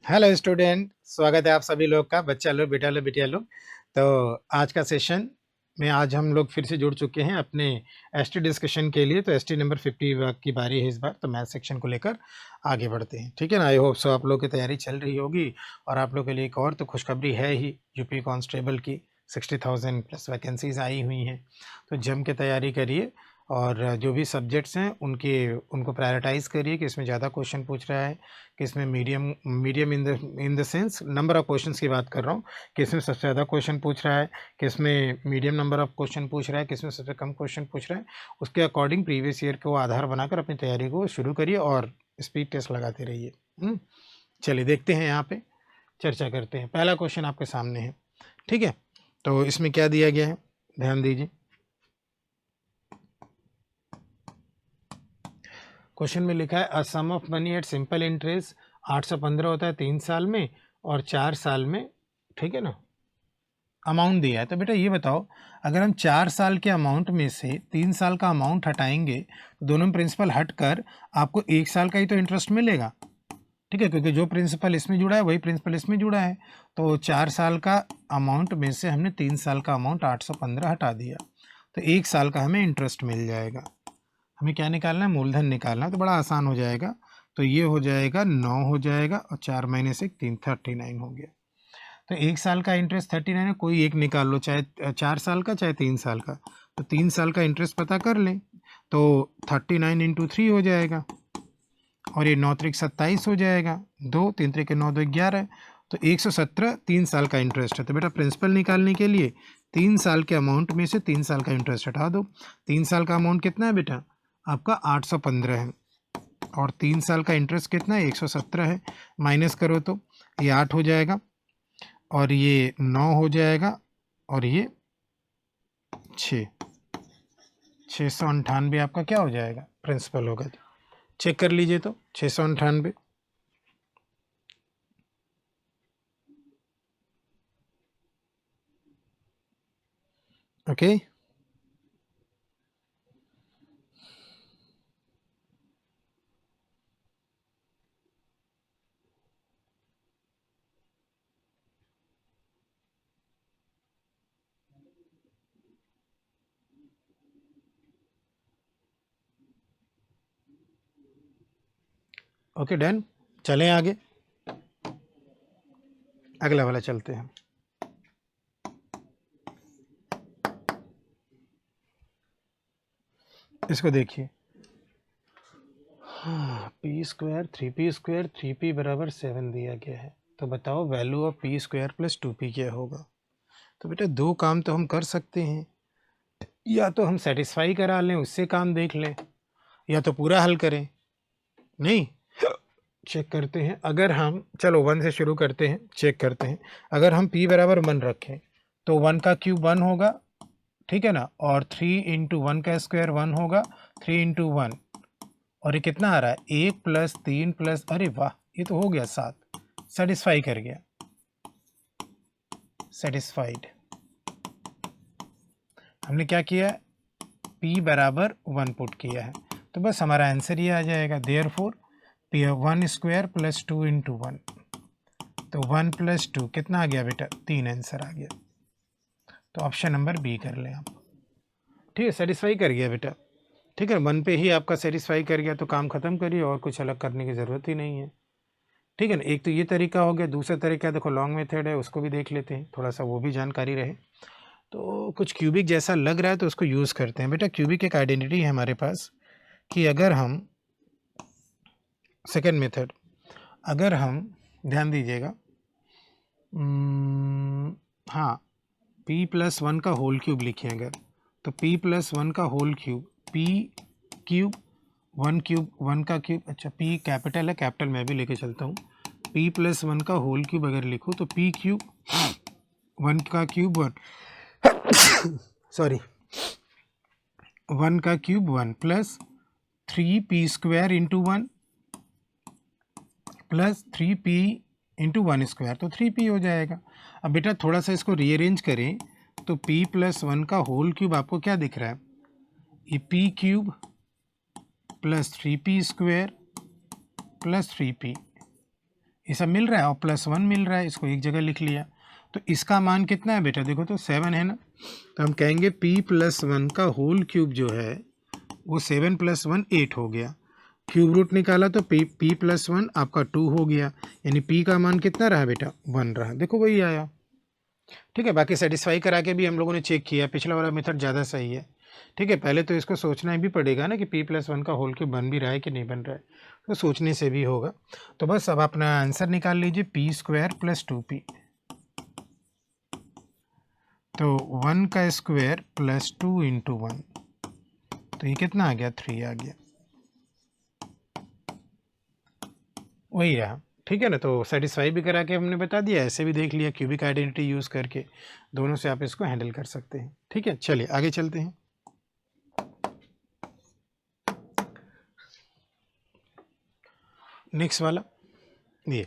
Hello student, स्वागत है आप सभी लोग का। बच्चा लोग, बेटा लोग, बिटिया लोग। तो आज का सेशन में आज हम लोग फिर से जुड़ चुके हैं अपने एसटी डिस्कशन के लिए। तो एसटी नंबर 50 की बारी है इस बार। तो मैथ सेक्शन को लेकर आगे बढ़ते हैं, ठीक है ना। आई होप सो आप लोग की तैयारी चल रही होगी। और आप लोग के लिए एक और तो खुशखबरी है ही, यूपी कांस्टेबल की 60,000 प्लस वैकेंसीज आई हुई हैं। तो जम के तैयारी करिए और जो भी सब्जेक्ट्स हैं उनको प्रायोरिटाइज़ करिए कि इसमें ज़्यादा क्वेश्चन पूछ रहा है, कि इसमें medium in the sense number of questions की बात कर रहा हूँ, कि इसमें सबसे ज़्यादा क्वेश्चन पूछ रहा है, कि इसमें मीडियम नंबर ऑफ क्वेश्चन पूछ रहा है, कि इसमें सबसे कम क्वेश्चन पूछ रहा है। उसके अकॉर्डिंग प्रीवियस ईयर को आधार बनाकर अपनी तैयारी को शुरू करिए और स्पीड टेस्ट लगाते रहिए। चलिए देखते हैं, यहाँ पे चर्चा करते हैं। पहला क्वेश्चन आपके सामने है, ठीक है। तो इसमें क्या दिया गया है, ध्यान दीजिए। क्वेश्चन में लिखा है a sum of money at simple interest 815 होता है 3 साल में और 4 साल में, ठीक है ना। अमाउंट दिया है, तो बेटा ये बताओ, अगर हम 4 साल के अमाउंट में से 3 साल का अमाउंट हटाएंगे तो दोनों में प्रिंसिपल हट कर आपको 1 साल का ही तो इंटरेस्ट मिलेगा, ठीक है, क्योंकि जो प्रिंसिपल इसमें जुड़ा है वही प्रिंसिपल इसमें जुड़ा है। तो 4 साल का अमाउंट में से हमने 3 साल का अमाउंट 815 हटा दिया, तो 1 साल का हमें इंटरेस्ट मिल जाएगा। हमें क्या निकालना है, मूलधन निकालना है। तो बड़ा आसान हो जाएगा। तो ये हो जाएगा 9 हो जाएगा और 4 महीने से 3 39 हो गया। तो 1 साल का इंटरेस्ट 39 है, कोई एक निकाल लो, चाहे 4 साल का चाहे 3 साल का। तो 3 साल का इंटरेस्ट पता कर लें, तो 39 इंटू 3 हो जाएगा और ये 9 त्रिक 27 हो जाएगा, 2 3 त्रिक 9 2 11। तो 117 3 साल का इंटरेस्ट है। तो बेटा प्रिंसिपल निकालने के लिए 3 साल के अमाउंट में से 3 साल का इंटरेस्ट हटा दो। 3 साल का अमाउंट कितना है बेटा, आपका 815 है और 3 साल का इंटरेस्ट कितना है, 117 है। माइनस करो तो ये 8 हो जाएगा और ये 9 हो जाएगा और ये 6, 698 आपका क्या हो जाएगा, प्रिंसिपल होगा। चेक कर लीजिए, तो 698। Okay, okay done. चलें आगे, अगला वाला चलते हैं। इसको देखिए, पी स्क्वायर 3p बराबर 7 दिया गया है। तो बताओ value of P square plus 2p क्या होगा। तो बेटा दो काम तो हम कर सकते हैं, या तो हम सेटिस्फाई करा लें, उससे काम देख लें, या तो पूरा हल करें। नहीं, चेक करते हैं। अगर हम, चलो 1 से शुरू करते हैं, चेक करते हैं। अगर हम p बराबर 1 रखें तो 1 का क्यूब 1 होगा, ठीक है ना। और 3 इंटू 1 का स्क्वायर 1 होगा, 3 इंटू 1, और ये कितना आ रहा है, 1 प्लस 3 प्लस, अरे वाह, ये तो हो गया 7। सेटिस्फाई कर गया, सेटिस्फाइड। हमने क्या किया, p बराबर 1 पुट किया है, तो बस हमारा आंसर ये आ जाएगा। Therefore p 1 square plus 2 into 1, तो 1 प्लस 2 कितना आ गया बेटा, 3 आंसर आ गया। तो ऑप्शन नंबर बी कर लें आप, ठीक है। सेटिस्फाई कर गया बेटा, ठीक है। 1 पे ही आपका सेटिस्फाई कर गया, तो काम ख़त्म करिए, और कुछ अलग करने की ज़रूरत ही नहीं है, ठीक है ना। एक तो ये तरीका हो गया। दूसरा तरीका देखो, लॉन्ग मेथड है, उसको भी देख लेते हैं, थोड़ा सा वो भी जानकारी रहे। तो कुछ क्यूबिक जैसा लग रहा है तो उसको यूज़ करते हैं। बेटा क्यूबिक एक आइडेंटिटी है हमारे पास, कि अगर हम सेकेंड मेथड, अगर हम ध्यान दीजिएगा, हाँ, p प्लस 1 का होल क्यूब लिखें अगर, तो p प्लस 1 का whole cube, p cube 1 cube 1 का क्यूब, अच्छा p कैपिटल है, कैपिटल मैं भी लेके चलता हूँ। p प्लस 1 का होल क्यूब अगर लिखो तो p क्यूब 1 का क्यूब 1 सॉरी 1 का cube 1 plus 3p square into 1 plus 3p into 1 square, तो 3p हो जाएगा। अब बेटा थोड़ा सा इसको रीअरेंज करें, तो p प्लस 1 का होल क्यूब आपको क्या दिख रहा है, ये p cube plus 3p square plus 3p, ये सब मिल रहा है और +1 मिल रहा है, इसको एक जगह लिख लिया। तो इसका मान कितना है बेटा, देखो तो 7 है ना, तो हम कहेंगे p+1 का होल क्यूब जो है वो 7 + 1 8 हो गया। क्यूब रूट निकाला तो p+1 आपका 2 हो गया, यानी p का मान कितना रहा बेटा, 1 रहा। देखो वही आया। ठीक है, बाकी सेटिस्फाई करा के भी हम लोगों ने चेक किया, पिछला वाला मेथड ज़्यादा सही है। ठीक है, पहले तो इसको सोचना भी पड़ेगा ना कि p+1 का होल क्यूब बन भी रहा है कि नहीं बन रहा है, तो सोचने से भी होगा। तो बस अब अपना आंसर निकाल लीजिए, p² + 2p, तो 1 का स्क्वायर + 2 × 1, तो ये कितना आ गया, 3 आ गया, वही रहा। ठीक है ना, तो सेटिस्फाई भी करा के हमने बता दिया, ऐसे भी देख लिया, क्यूबिक आइडेंटिटी यूज़ करके दोनों से आप इसको हैंडल कर सकते हैं। ठीक है, चलिए आगे चलते हैं। नेक्स्ट वाला ये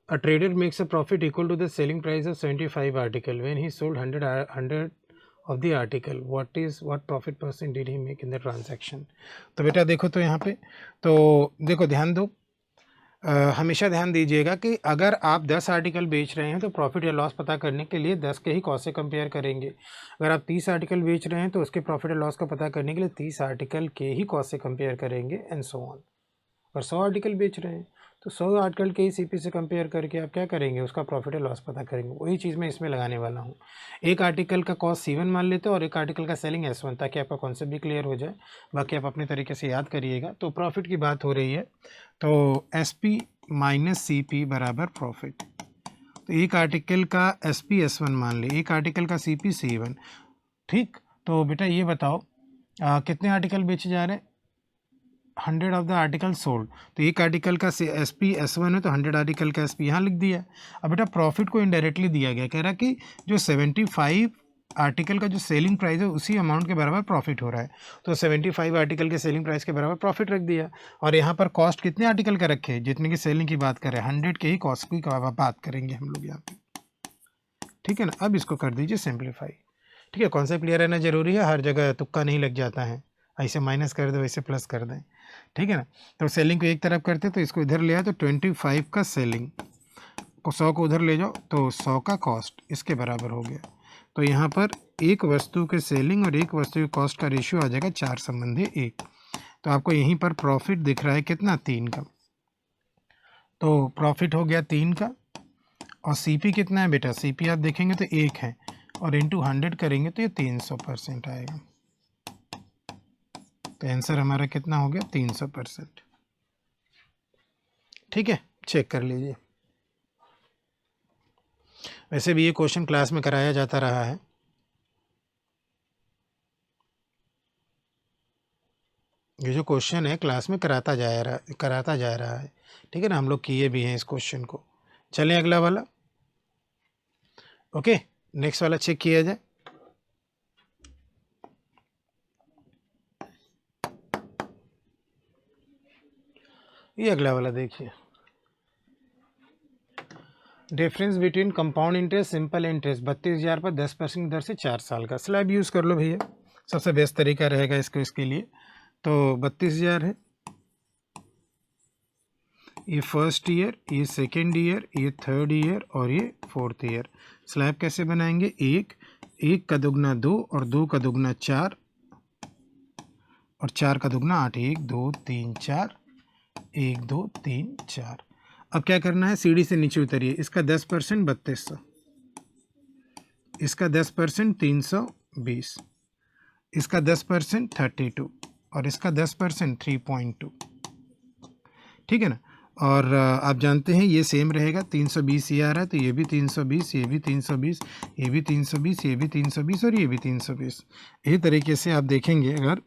a trader makes a profit equal to the selling price of 75 article when he sold 100 of the article. What profit % did he make in the transaction? तो बेटा देखो तो यहाँ पे तो देखो ध्यान दो, हमेशा ध्यान दीजिएगा कि अगर आप 10 आर्टिकल बेच रहे हैं तो प्रॉफिट या लॉस पता करने के लिए 10 के ही कॉस्ट से कंपेयर करेंगे। अगर आप 30 आर्टिकल बेच रहे हैं तो उसके प्रॉफिट या लॉस का पता करने के लिए 30 आर्टिकल के ही कॉस्ट से कंपेयर करेंगे एंड सो ऑन। और 100 आर्टिकल बेच रहे हैं तो 100 आर्टिकल के ही सीपी से कंपेयर करके आप क्या करेंगे, उसका प्रॉफिट या लॉस पता करेंगे। वही चीज़ मैं इसमें लगाने वाला हूँ। एक आर्टिकल का कॉस्ट C1 मान लेते हैं और एक आर्टिकल का सेलिंग S1, ताकि आपका कॉन्सेप्ट भी क्लियर हो जाए। बाकी आप अपने तरीके से याद करिएगा। तो प्रॉफिट की बात हो रही है, तो SP - CP बराबर प्रॉफिट। तो एक आर्टिकल का SP S1 मान ले, एक आर्टिकल का CP C1। ठीक, तो बेटा ये बताओ कितने आर्टिकल बेचे जा रहे हैं, 100 ऑफ द आर्टिकल सोल्ड। तो एक आर्टिकल का SP S1 है तो 100 आर्टिकल का SP यहाँ लिख दिया। अब बेटा प्रॉफिट को इनडायरेक्टली दिया गया, कह रहा कि जो 75 आर्टिकल का जो सेलिंग प्राइस है उसी अमाउंट के बराबर प्रॉफिट हो रहा है, तो 75 आर्टिकल के सेलिंग प्राइस के बराबर प्रॉफिट रख दिया। और यहाँ पर कॉस्ट कितने आर्टिकल का रखे, जितने की सेलिंग की बात करें 100 के ही कॉस्ट की बात करेंगे हम लोग यहाँ पे। ठीक है ना, अब इसको कर दीजिए सिंप्लीफाई। ठीक है, कॉन्सेप्ट क्लियर रहना जरूरी है, हर जगह तुक्का नहीं लग जाता है, ऐसे माइनस कर दे वैसे प्लस कर दें। ठीक है ना, तो सेलिंग को एक तरफ करते तो इसको इधर ले आए तो 25 का सेलिंग को 100 को उधर ले जाओ तो 100 का कॉस्ट इसके बराबर हो गया। तो यहाँ पर एक वस्तु के सेलिंग और एक वस्तु के कॉस्ट का रेशियो आ जाएगा 4/1। तो आपको यहीं पर प्रॉफिट दिख रहा है कितना, 3 का। तो प्रॉफिट हो गया 3 का। और CP कितना है बेटा, CP आप देखेंगे तो 1 है और इंटू 100 करेंगे तो ये 300% आएगा। तो आंसर हमारा कितना हो गया, 300%। ठीक है, चेक कर लीजिए। वैसे भी ये क्वेश्चन क्लास में कराया जाता रहा है। ये जो क्वेश्चन है क्लास में कराता जा रहा है। ठीक है ना, हम लोग किए भी हैं इस क्वेश्चन को। चलें अगला वाला। ओके, नेक्स्ट वाला चेक किया जाए। ये अगला वाला देखिए, difference between compound interest simple interest 32,000 पर 10% दर से 4 साल का। स्लैब यूज़ कर लो भैया, सबसे बेस्ट तरीका रहेगा इसके लिए। तो 32,000 है, ये फर्स्ट ईयर, ये सेकेंड ईयर, ये थर्ड ईयर और ये फोर्थ ईयर। स्लैब कैसे बनाएंगे, एक का दुगना 2 और 2 का दुगना 4 और 4 का दुगना 8। 1 2 3 4, 1 2 3 4। अब क्या करना है, सीढ़ी से नीचे उतरिए। इसका 10% 3200, इसका 10% 320, इसका 10% 32 और इसका 10% 3.2। ठीक है ना, और आप जानते हैं ये सेम रहेगा, 320 ये आ रहा है तो ये भी 320, ये भी 320, ये भी 320, ये भी 320 और ये भी 320। इसी तरीके से आप देखेंगे अगर,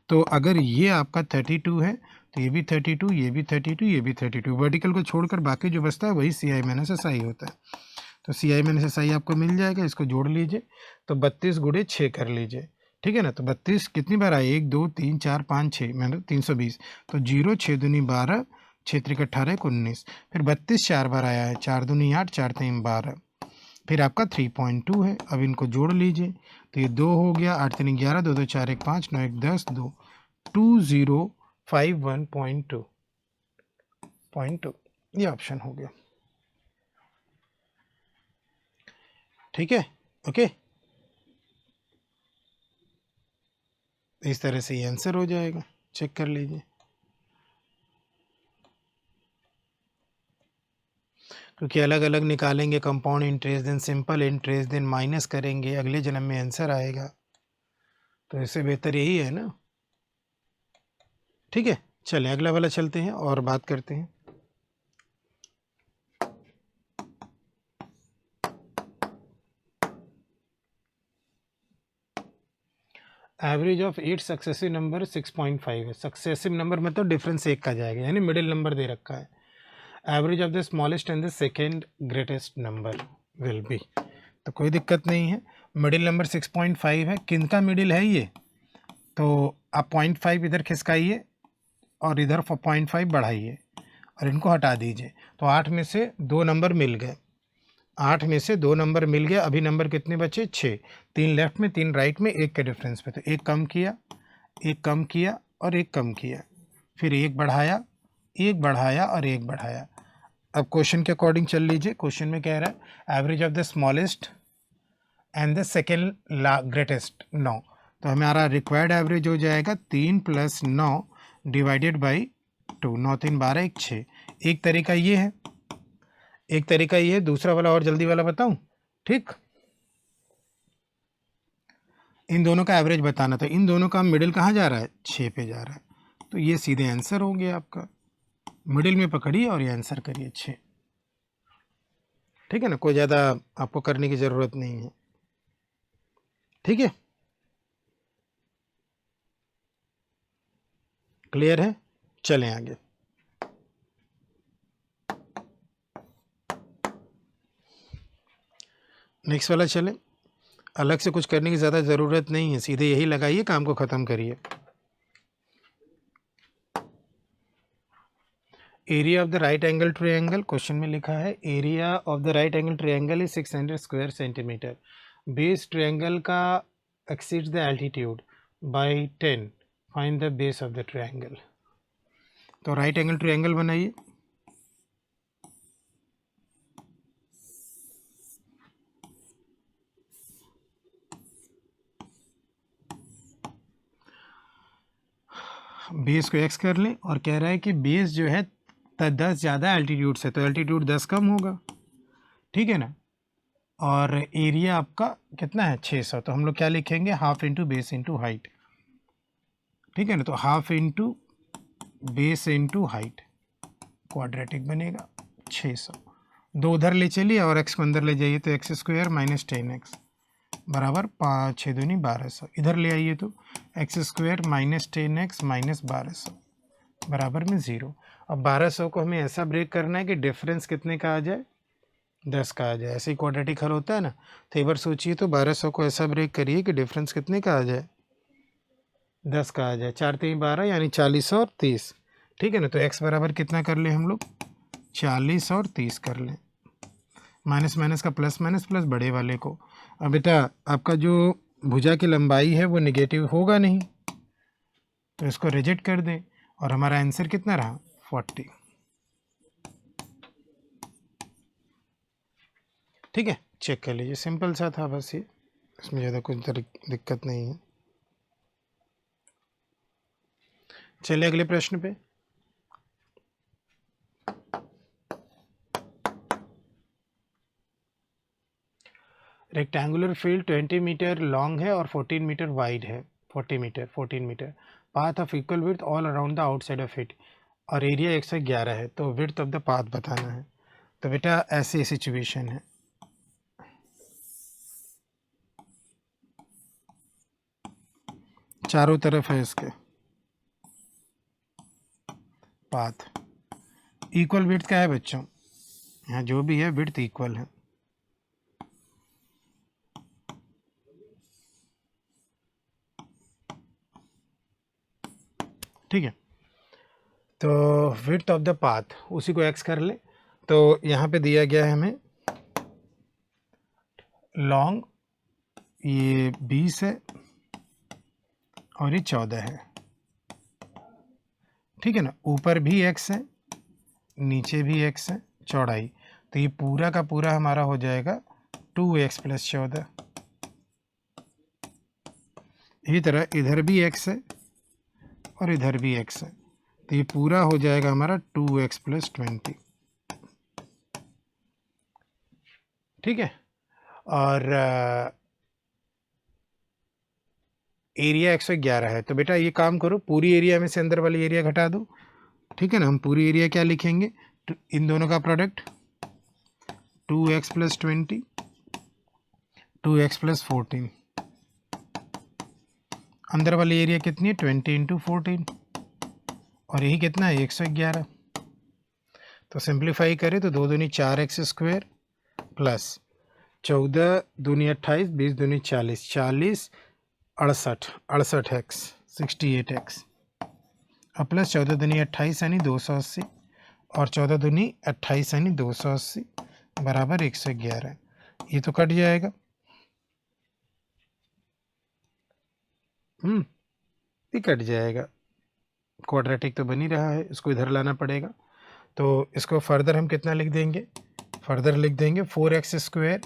तो अगर ये आपका 32 है तो ये भी 32, ये भी 32, ये भी 32। वर्टिकल को छोड़कर बाकी जो बचता है वही CI - SI होता है। तो CI - SI आपको मिल जाएगा, इसको जोड़ लीजिए तो 32 × 6 कर लीजिए। ठीक है ना, तो 32 कितनी बार आए, 1 2 3 4 5 6 मतलब 320। तो 0 6 दूनी 12, 6 3 18 19। फिर 32 4 बार आया है, 4 दूनी 8, 4 3 12। फिर आपका 3.2 है। अब इनको जोड़ लीजिए तो ये 2 हो गया, 8 3 11, 2 2 4 1 5, 9 1 10, 2 20 51.2 ये ऑप्शन हो गया। ठीक है, ओके, इस तरह से ये आंसर हो जाएगा, चेक कर लीजिए। क्योंकि अलग अलग निकालेंगे, compound interest then simple interest then minus करेंगे, अगले जन्म में आंसर आएगा, तो इससे बेहतर यही है ना। ठीक है, चलें अगला वाला चलते हैं और बात करते हैं। एवरेज ऑफ 8 सक्सेसिव नंबर 6.5 है। सक्सेसिव नंबर में तो डिफरेंस एक का जाएगा, यानी मिडिल नंबर दे रखा है। Average of the smallest and the second greatest number will be, तो कोई दिक्कत नहीं है। मिडिल नंबर 6.5 है, किनका मिडिल है ये, तो आप 0.5 इधर खिसकाइए और इधर 0.5 बढ़ाइए और इनको हटा दीजिए, तो 8 में से 2 नंबर मिल गए, 8 में से 2 नंबर मिल गए। अभी नंबर कितने बचे, 6, 3 लेफ्ट में 3 राइट में, 1 के डिफरेंस पे, तो एक कम किया, एक कम किया और एक कम किया, फिर एक बढ़ाया, एक बढ़ाया और एक बढ़ाया। अब क्वेश्चन के अकॉर्डिंग चल लीजिए। क्वेश्चन में कह रहा है average of the smallest and the second greatest 9, तो हमारा रिक्वायर्ड एवरेज हो जाएगा 3 + 9 डिवाइडेड बाई 2, 9 3 12 1 6। एक तरीका ये है, एक तरीका ये है, दूसरा वाला और जल्दी वाला बताऊं। ठीक, इन दोनों का एवरेज बताना था, इन दोनों का मिडिल कहाँ जा रहा है, 6 पे जा रहा है, तो ये सीधे आंसर हो गया आपका। मिडिल में पकड़िए और ये आंसर करिए 6। ठीक है ना, कोई ज़्यादा आपको करने की ज़रूरत नहीं है। ठीक है, क्लियर है, चलें आगे। नेक्स्ट वाला चलें, अलग से कुछ करने की ज़्यादा ज़रूरत नहीं है, सीधे यही लगाइए, काम को ख़त्म करिए। Area of the right angle triangle, question में लिखा है area of the right angle triangle is 600 square centimetre. Base triangle का exceeds the altitude by 10, find the base of the triangle. तो राइट एंगल ट्रायंगल बनाइए। Base को x कर लें और कह रहा है कि बेस जो है 10 ज़्यादा एल्टीट्यूड से, तो एल्टीट्यूड 10 कम होगा, ठीक है ना। और एरिया आपका कितना है, 600, तो हम लोग क्या लिखेंगे, half into base into height. ठीक है ना, तो half into base into height, quadratic बनेगा 600। 2 उधर ले चलिए और एक्स को अंदर ले जाइए, तो एक्स स्क्वायर माइनस 10x बराबर 5 6 दूनी 1200। इधर ले आइए तो x square minus 10x minus 1200 बराबर में 0। अब 1200 को हमें ऐसा ब्रेक करना है कि डिफरेंस कितने का आ जाए, 10 का आ जाए। ऐसे ही क्वाड्रेटिक हल होता है ना, तो एक बार सोचिए, तो 1200 को ऐसा ब्रेक करिए कि डिफरेंस कितने का आ जाए, 10 का आ जाए। 4 3 12 यानी 40 और 30। ठीक है ना, तो x बराबर कितना कर लें हम लोग, 40 और 30 कर लें। माइनस माइनस का प्लस, माइनस प्लस बड़े वाले को। अब बेटा आपका जो भुजा की लंबाई है वो नेगेटिव होगा नहीं, तो इसको रिजेक्ट कर दें और हमारा आंसर कितना रहा, 40। ठीक है, चेक कर लीजिए, सिंपल सा था बस ये, इसमें ज़्यादा कुछ दिक्कत नहीं है। चलिए अगले प्रश्न पे। रेक्टेंगुलर फील्ड 20 मीटर लॉन्ग है और 14 मीटर वाइड है, 14 metre. Path of equal width all around the outside of it, और एरिया 111 है, तो विड्थ ऑफ द पाथ बताना है। तो बेटा ऐसी सिचुएशन है, चारों तरफ है इसके पाथ। इक्वल विड्थ क्या है बच्चों, यहाँ जो भी है विड्थ इक्वल है। ठीक है, तो विड्थ ऑफ द पाथ उसी को एक्स कर ले, तो यहाँ पे दिया गया है हमें लॉन्ग, ये 20 है और ये 14 है। ठीक है ना, ऊपर भी x है, नीचे भी x है, चौड़ाई, तो ये पूरा का पूरा हमारा हो जाएगा 2x + 14। इसी तरह इधर भी x है और इधर भी x है, तो ये पूरा हो जाएगा हमारा 2x + 20। ठीक है, और एरिया 111 है, तो बेटा ये काम करो, पूरी एरिया में से अंदर वाली एरिया घटा दो। ठीक है ना, हम पूरी एरिया क्या लिखेंगे, इन दोनों का प्रोडक्ट 2x + 20, 2x + 14, अंदर वाली एरिया कितनी है 20 × 14, और यही कितना है 111। तो सिंप्लीफाई करें तो 2 दूनी 4x² प्लस 14 दूनी 28, 20 दूनी 40, 40 68, 68x 68x, और प्लस 14 दूनी 28 यानी 280, और 14 दूनी 28 यानी 280 बराबर 111। ये तो कट जाएगा, ये कट जाएगा, क्वाड्रेटिक तो बन ही रहा है, इसको इधर लाना पड़ेगा। तो इसको फर्दर हम कितना लिख देंगे, फर्दर लिख देंगे 4x²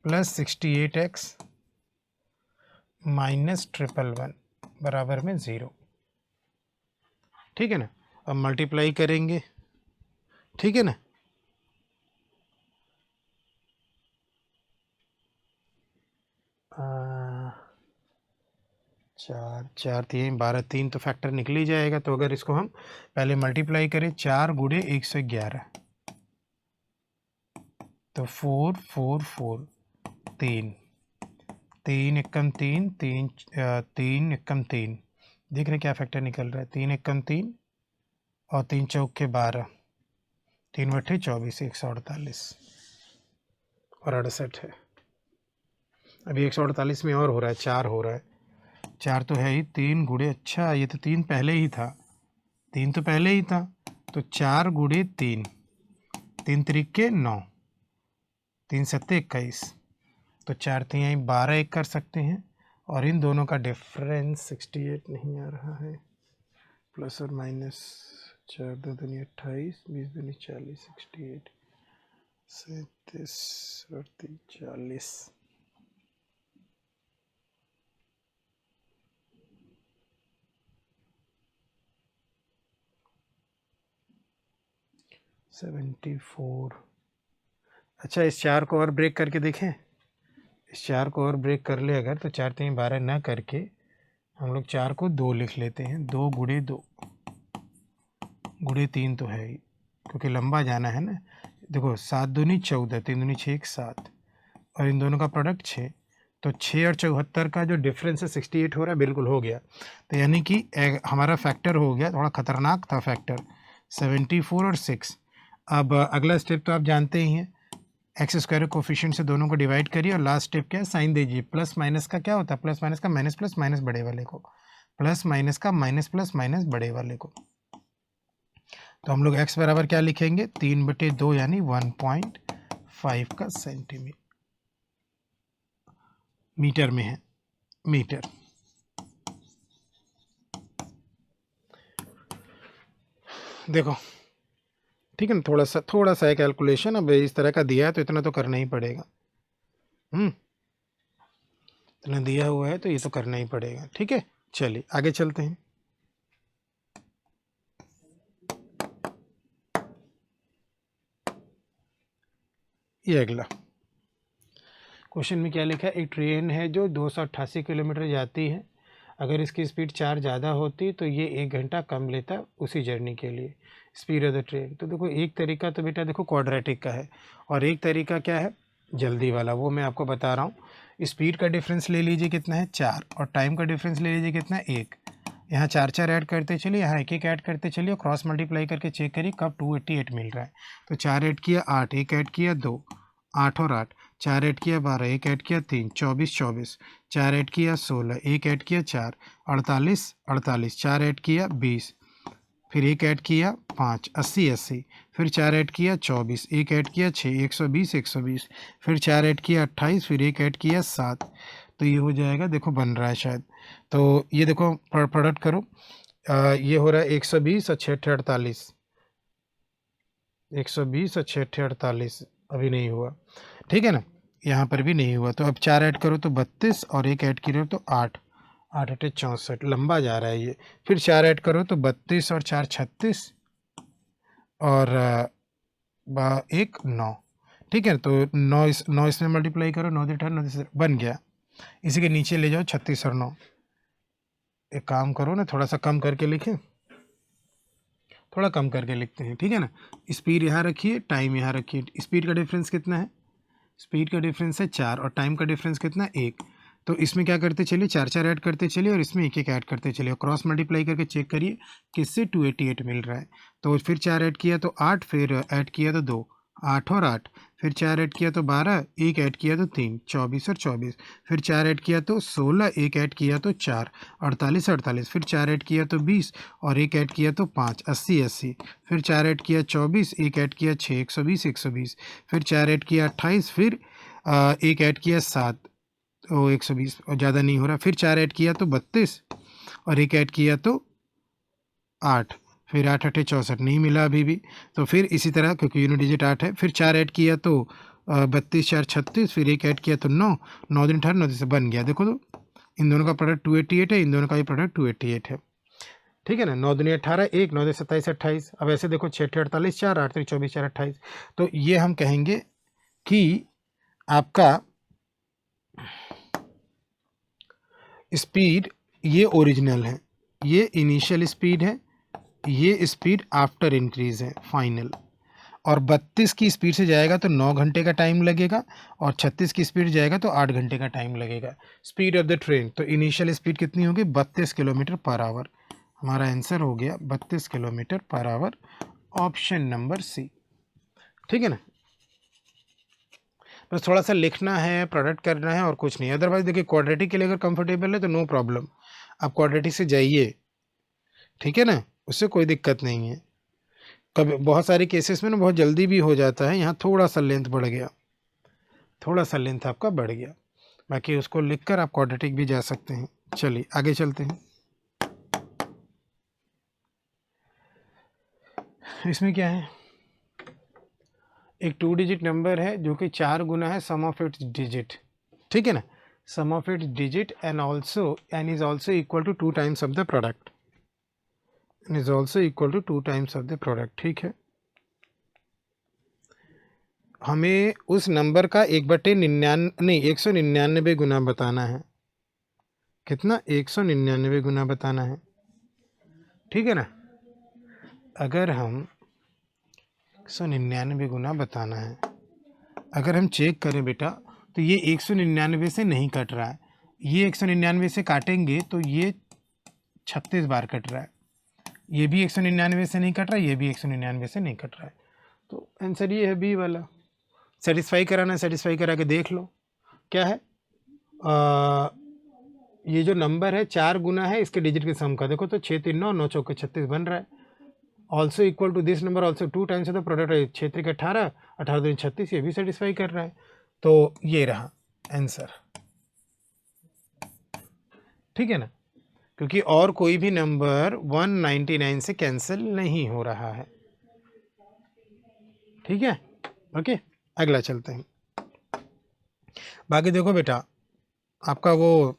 + 68x - 111 बराबर में 0। ठीक है ना, अब मल्टीप्लाई करेंगे, ठीक है ना, चार चार 3 12, 3 तो फैक्टर निकल ही जाएगा। तो अगर इसको हम पहले मल्टीप्लाई करें 4 × 111, तो 4 4 4 3 3 एकम 3 3 3 एकम 3, देख रहे क्या फैक्टर निकल रहा है, 3 एकम 3 और 3 चौक के 12, 3 बट्ठे 24, 148 और 68 है। अभी 148 में और हो रहा है, 4 हो रहा है, 4 तो है ही, 3 × अच्छा ये तो 3 पहले ही था, 3 तो पहले ही था, तो 4 × 3, 3 त्रिके 9, 3 सत्ते 21, तो 4 3 12 एक कर सकते हैं, और इन दोनों का डिफरेंस 68 नहीं आ रहा है, प्लस और माइनस 4 2 दूनी 28, 20 दूनी 40, 68 37 38 40, 74। अच्छा, इस 4 को और ब्रेक करके देखें, इस 4 को और ब्रेक कर ले अगर, तो 4 3 12 ना करके हम लोग 4 को 2 लिख लेते हैं, 2 × 2 × 3 तो है ही, क्योंकि लंबा जाना है ना। देखो 7 दूनी 14, 3 दूनी 6 7, और इन दोनों का प्रोडक्ट 6, तो 6 और 74 का जो डिफरेंस है 68 हो रहा है, बिल्कुल हो गया। तो यानी कि हमारा फैक्टर हो गया, थोड़ा ख़तरनाक था फैक्टर, 74 और 6। अब अगला स्टेप तो आप जानते ही हैं, x² कोफिशिएंट से दोनों को डिवाइड करिए, और लास्ट स्टेप क्या है, साइन दीजिए। प्लस माइनस का क्या होता है, प्लस माइनस का माइनस, प्लस माइनस बड़े वाले को, प्लस माइनस का माइनस, प्लस माइनस बड़े वाले को। तो हम लोग x बराबर क्या लिखेंगे, 3/2 यानी 1.5 का सेंटीमीटर, मीटर में है, मीटर। देखो ठीक है ना, थोड़ा सा कैलकुलेशन, अब इस तरह का दिया है तो इतना तो करना ही पड़ेगा, इतना दिया हुआ है तो ये तो करना ही पड़ेगा। ठीक है, चलिए आगे चलते हैं। ये अगला क्वेश्चन में क्या लिखा है, एक ट्रेन है जो 288 किलोमीटर जाती है, अगर इसकी स्पीड 4 ज़्यादा होती तो ये 1 घंटा कम लेता उसी जर्नी के लिए, स्पीड ऑफ द ट्रेन। तो देखो एक तरीका तो बेटा देखो क्वाड्रेटिक का है, और एक तरीका क्या है जल्दी वाला, वो मैं आपको बता रहा हूँ। स्पीड का डिफरेंस ले लीजिए कितना है 4, और टाइम का डिफरेंस ले लीजिए कितना है 1, यहाँ 4 4 ऐड करते चलिए, यहाँ 1 1 ऐड करते चलिए, और क्रॉस मल्टीप्लाई करके चेक करिए कब 288 मिल रहा है। तो 4 ऐड किया 8, 1 ऐड किया 2, 8 और 8, 4 ऐड किया 12, 1 ऐड किया 3, 24 24, 4 ऐड किया 16, 1 ऐड किया 4, 48 48, 4 ऐड किया 20, फिर 1 ऐड किया 5, 80 80, फिर 4 ऐड किया 24, 1 ऐड किया 6, 120 120, फिर 4 ऐड किया 28, फिर 1 ऐड किया 7। तो ये हो जाएगा, देखो बन रहा है शायद, तो ये देखो प्रोडक्ट करो, ये हो रहा है 120 और 6 48, 120 और 6 48 अभी नहीं हुआ, ठीक है ना, यहाँ पर भी नहीं हुआ। तो अब 4 ऐड करो तो 32 और 1 ऐड करो तो 8, 8 8 64, लंबा जा रहा है ये। फिर 4 ऐड करो तो 32 और 4 36 और 1 9, ठीक है। तो 9 इसमें मल्टीप्लाई करो, 9 18 9 बन गया। इसी के नीचे ले जाओ 36 और 9। एक काम करो ना, थोड़ा सा कम करके लिखें, थोड़ा कम करके लिखते हैं, ठीक है ना। स्पीड यहाँ रखिए, टाइम यहाँ रखिए। स्पीड का डिफरेंस कितना है? स्पीड का डिफरेंस है 4 और टाइम का डिफरेंस कितना है? 1। तो इसमें क्या करते चलिए, 4 4 ऐड करते चलिए और इसमें 1 1 ऐड करते चलिए, और क्रॉस मल्टीप्लाई करके चेक करिए किससे 288 मिल रहा है। तो फिर 4 ऐड किया तो 8, फिर ऐड किया तो 2, 8 और 8, फिर 4 ऐड किया तो 12, 1 ऐड किया तो 3, 24 और 24, फिर 4 ऐड किया तो 16, 1 ऐड किया तो 4, 48 48, फिर 4 ऐड किया तो 20 और 1 ऐड किया तो 5, 80 80, फिर 4 ऐड किया 24, 1 ऐड किया 6, 120 120, फिर 4 ऐड किया 28, फिर 1 ऐड किया 7, तो 120 और ज़्यादा नहीं हो रहा, फिर 4 ऐड किया तो 32 और 1 ऐड किया तो 8, फिर 8 8 64 नहीं मिला अभी भी। तो फिर इसी तरह, क्योंकि यूनिट डिजिट 8 है, फिर 4 ऐड किया तो 32 4 36, फिर 1 ऐड किया तो 9, 9 दिन 18 9 से बन गया। देखो तो इन दोनों का प्रोडक्ट 288 है, इन दोनों का भी प्रोडक्ट 288 है, ठीक है ना। 9 दूनी 18, 1 9 27 28। अब ऐसे देखो 6 48 4 8 24 4 28। तो ये हम कहेंगे कि आपका स्पीड ये ओरिजिनल है, ये इनिशियल स्पीड है, ये स्पीड आफ्टर इंक्रीज है फाइनल। और 32 की स्पीड से जाएगा तो 9 घंटे का टाइम लगेगा, और 36 की स्पीड जाएगा तो 8 घंटे का टाइम लगेगा। स्पीड ऑफ द ट्रेन, तो इनिशियल स्पीड कितनी होगी? 32 किलोमीटर पर आवर। हमारा आंसर हो गया 32 kilometre per hour, option number C, ठीक है ना। बस थोड़ा सा लिखना है, प्रोडक्ट करना है और कुछ नहीं। अदरवाइज देखिए क्वाड्रेटिक के लिए अगर कंफर्टेबल है तो नो प्रॉब्लम, आप क्वाड्रेटिक से जाइए, ठीक है ना, उससे कोई दिक्कत नहीं है। कभी बहुत सारे केसेस में ना बहुत जल्दी भी हो जाता है, यहाँ थोड़ा सा लेंथ बढ़ गया, थोड़ा सा लेंथ आपका बढ़ गया। बाकी उसको लिखकर आप क्वाड्रेटिक भी जा सकते हैं। चलिए आगे चलते हैं। इसमें क्या है? एक 2 डिजिट नंबर है जो कि 4 गुना है सम ऑफ इट्स डिजिट, ठीक है ना, sum of its digit and is also equal to 2 times of the product, is also equal to 2 times of the product, ठीक है। हमें उस नंबर का 199 गुना बताना है। कितना? 199 गुना बताना है, ठीक है ना। अगर हम 199 गुना बताना है, अगर हम चेक करें बेटा, तो ये 199 से नहीं कट रहा है, ये 199 से काटेंगे तो ये 36 बार कट रहा है, ये भी 199 से नहीं कट रहा है, ये भी 199 से नहीं कट रहा है। तो आंसर ये है बी वाला। सेटिस्फाई कराना है, सेटिस्फाई करा के देख लो क्या है। ये जो नंबर है 4 गुना है इसके डिजिट के सम का, देखो तो 6 3 9 9 चौके 36 बन रहा है। Also equal to this number also 2 times of the product, 6 3 18 18 2 36, ये भी सेटिस्फाई कर रहा है। तो ये रहा आंसर, ठीक है ना, क्योंकि और कोई भी नंबर 199 से कैंसिल नहीं हो रहा है, ठीक है। ओके, अगला चलते हैं। बाकी देखो बेटा, आपका वो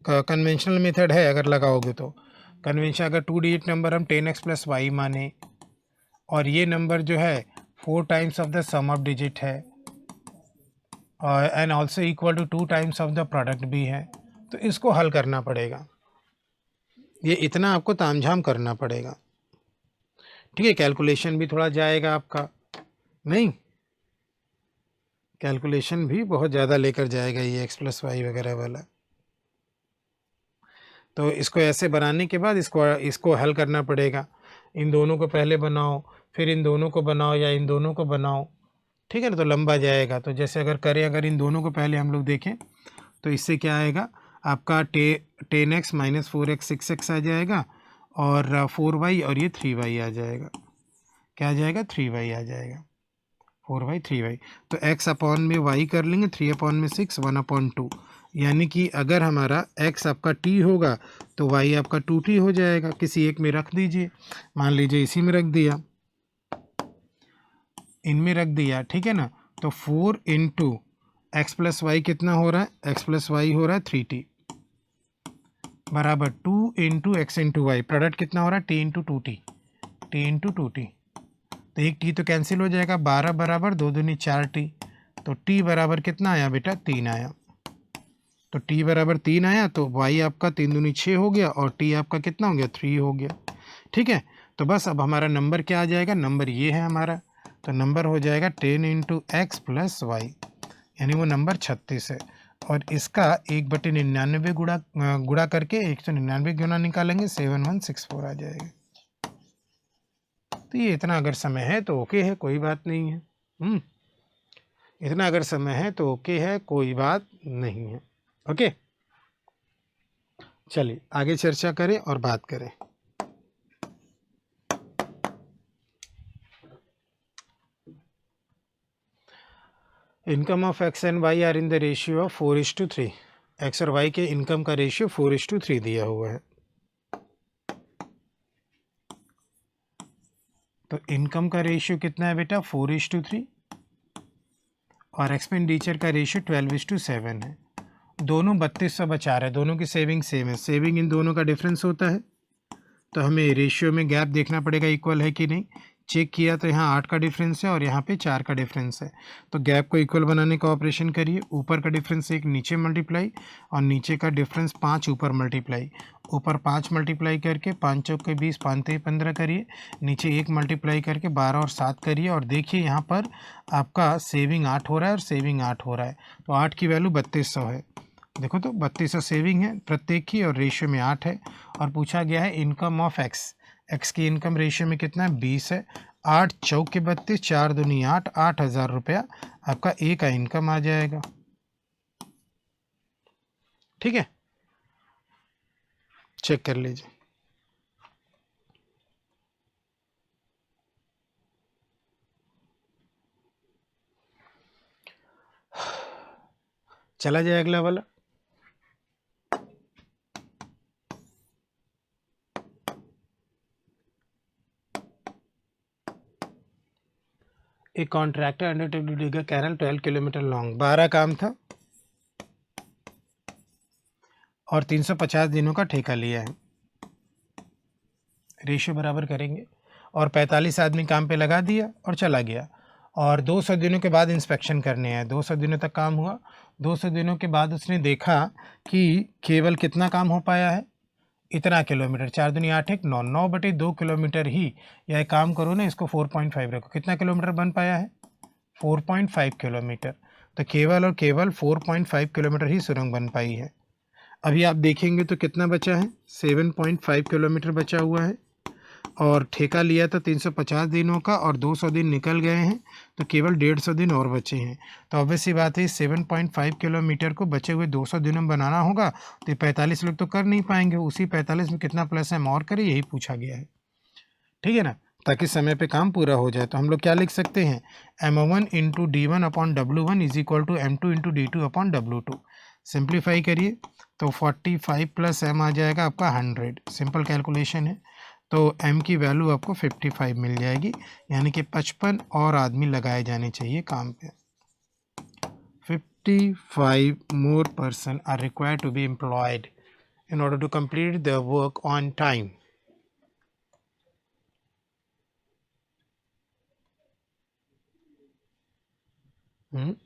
कन्वेंशनल मेथड है, अगर लगाओगे तो कन्वेंशन, अगर 2 डिजिट नंबर हम 10x प्लस वाई माने, और ये नंबर जो है 4 times of the sum of digit है, और and also equal to 2 times of the product भी है, तो इसको हल करना पड़ेगा। ये इतना आपको तामझाम करना पड़ेगा, ठीक है। कैलकुलेशन भी थोड़ा जाएगा आपका, नहीं कैलकुलेशन भी बहुत ज़्यादा लेकर जाएगा ये x प्लस वाई वगैरह वाला। तो इसको ऐसे बनाने के बाद इसको हल करना पड़ेगा। इन दोनों को पहले बनाओ, फिर इन दोनों को बनाओ, या इन दोनों को बनाओ, ठीक है ना, तो लंबा जाएगा। तो जैसे अगर करें, अगर इन दोनों को पहले हम लोग देखें तो इससे क्या आएगा आपका 10x माइनस 4x 6x आ जाएगा, और 4y और ये 3y आ जाएगा। क्या आ जाएगा? 3y आ जाएगा, 4y 3y। तो x अपॉन में y कर लेंगे, 3 अपॉन में 6, 1 अपॉन 2, यानी कि अगर हमारा x आपका t होगा तो y आपका 2t हो जाएगा। किसी एक में रख दीजिए, मान लीजिए इसी में रख दिया, इनमें रख दिया, ठीक है ना। तो 4 इंटू एक्स प्लस वाई कितना हो रहा है, x प्लस वाई हो रहा है 3t बराबर 2 into x into y, product कितना हो रहा है t into 2t, t into 2t। तो एक t तो कैंसिल हो जाएगा, 12 बराबर 2 दूनी 4t, तो t बराबर कितना आया बेटा, 3 आया। तो t बराबर 3 आया तो y आपका 3 दूनी 6 हो गया और t आपका कितना हो गया, 3 हो गया। ठीक है, तो बस अब हमारा नंबर क्या आ जाएगा, नंबर ये है हमारा, तो नंबर हो जाएगा 10 इंटू एक्स प्लस वाई, यानी वो नंबर 36 है। और इसका 1/99 गुणा करके 199 गुना निकालेंगे, 7164 आ जाएगा। तो ये इतना अगर समय है तो ओके है, कोई बात नहीं है। इतना अगर समय है तो ओके है, कोई बात नहीं है। ओके, चलिए आगे चर्चा करें और बात करें। Income of x and y are in the ratio of 4:3। X और वाई के इनकम का रेशियो 4:3 दिया हुआ है। तो इनकम का रेशियो कितना है बेटा, 4:3, और एक्सपेंडिचर का रेशियो 12:7 है। दोनों 3200 बचा रहे हैं, दोनों की सेविंग सेम है, सेविंग इन दोनों का डिफरेंस होता है। तो हमें रेशियो में गैप देखना पड़ेगा इक्वल है कि नहीं। चेक किया तो यहाँ 8 का डिफरेंस है और यहाँ पे 4 का डिफरेंस है। तो गैप को इक्वल बनाने का ऑपरेशन करिए, ऊपर का डिफरेंस 1 नीचे मल्टीप्लाई और नीचे का डिफरेंस 5 ऊपर मल्टीप्लाई। ऊपर 5 मल्टीप्लाई करके 5 चौक के 20, 5 तेई 15 करिए, नीचे 1 मल्टीप्लाई करके 12 और 7 करिए, और देखिए यहाँ पर आपका सेविंग 8 हो रहा है और सेविंग 8 हो रहा है। तो 8 की वैल्यू 3200 है, देखो तो 3200 सेविंग है प्रत्येक की, और रेशियो में 8 है। और पूछा गया है इनकम ऑफ एक्स, एक्स की इनकम रेशियो में कितना है, 20 है। 8 चौक के 32, 4 दूनी 8, 8000 रुपया आपका ए का इनकम आ जाएगा। ठीक है, चेक कर लीजिए। चला जाए अगला वाला। एक contractor undertake to dig a canal 12 kilometre long, 12 काम था और 350 दिनों का ठेका लिया है। रेशियो बराबर करेंगे, और 45 आदमी काम पे लगा दिया और चला गया, और 200 दिनों के बाद इंस्पेक्शन करने हैं। 200 दिनों तक काम हुआ, 200 दिनों के बाद उसने देखा कि केवल कितना काम हो पाया है, इतना किलोमीटर, 4 दूनी 8 1 9, 9/2 किलोमीटर ही, या एक काम करो ना, इसको 4.5 रखो, कितना किलोमीटर बन पाया है, 4.5 किलोमीटर। तो केवल और केवल 4.5 किलोमीटर ही सुरंग बन पाई है। अभी आप देखेंगे तो कितना बचा है, 7.5 किलोमीटर बचा हुआ है, और ठेका लिया था 350 दिनों का, और 200 दिन निकल गए हैं, तो केवल 150 दिन और बचे हैं। तो ऑब्वियस सी बात है, 7.5 किलोमीटर को बचे हुए 200 दिनों में बनाना होगा, तो 45 लोग तो कर नहीं पाएंगे, उसी 45 में कितना प्लस है और करिए, यही पूछा गया है। ठीक है ना, ताकि समय पे काम पूरा हो जाए। तो हम लोग क्या लिख सकते हैं, M1 into D1 upon W1 is equal to M2 into D2 upon W2। Simplify करिए तो 45 प्लस M आ जाएगा आपका 100, सिंपल कैलकुलेशन है। तो M की वैल्यू आपको 55 मिल जाएगी, यानी कि 55 और आदमी लगाए जाने चाहिए काम पे। 55 more person are required to be employed in order to complete the work on time. Hmm?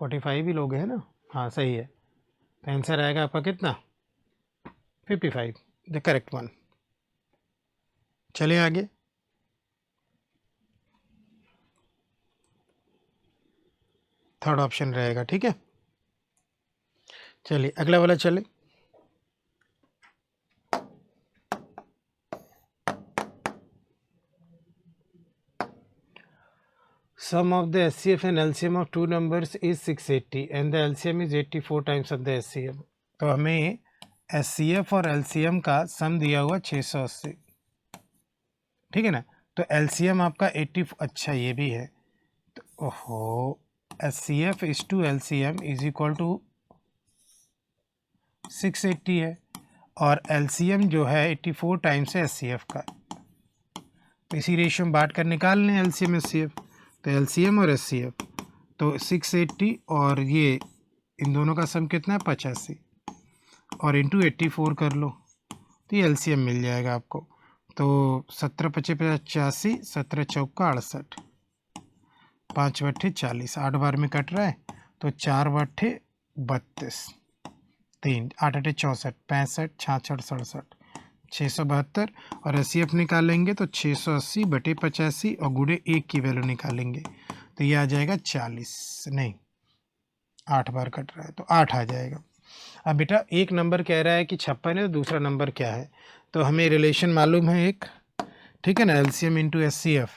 Forty five ही लोग हैं ना, हाँ सही है। तो आंसर आएगा आपका कितना, 55, द करेक्ट वन। चलिए आगे। थर्ड ऑप्शन रहेगा, ठीक है। चलिए अगला वाला चले। Sum of the SCF and LCM of two numbers is 680 and the LCM is 84 times of the SCM. तो हमें HCF और LCM का सम दिया हुआ 680, ठीक है ना। तो LCM आपका 80, अच्छा ये भी है, तो ओहो HCF is two LCM is equal to 680 है, और LCM जो है 84 टाइम्स है HCF का, तो इसी रेशियो में बांट कर निकाल लें LCM HCF। तो LCM और HCF तो 680 और ये इन दोनों का सम कितना है 85, और इंटू 84 कर लो तो ये LCM मिल जाएगा आपको। तो 17 पचे 85, 17 चौका 68, 5 बट्ठे 40, 8 बार में कट रहा है तो 4 बट्ठे 32, 3 8 अठे 64, 65, 66, 67, 672, और HCF निकालेंगे तो 680 बटे 85 और गुणे 1 की वैल्यू निकालेंगे तो ये आ जाएगा 40, नहीं 8 बार कट रहा है तो 8 आ जाएगा। अब बेटा एक नंबर कह रहा है कि 56 है, तो दूसरा नंबर क्या है, तो हमें रिलेशन मालूम है एक, ठीक है ना, LCM इंटू HCF।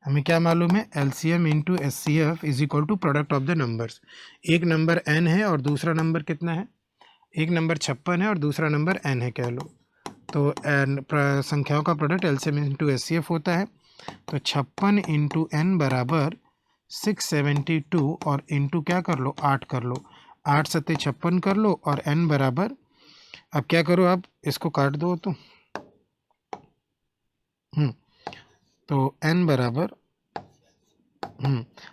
हमें क्या मालूम है, LCM into HCF is equal to product of the numbers. एक नंबर n है और दूसरा नंबर कितना है, एक नंबर 56 है और दूसरा नंबर n है कह लो, तो संख्याओं का प्रोडक्ट LCM इंटू HCF होता है। तो 56 इंटू n बराबर 672, और इंटू क्या कर लो 8 कर लो, 8 सत्ते 56 कर लो, और n बराबर, अब क्या करो आप इसको काट दो तो n बराबर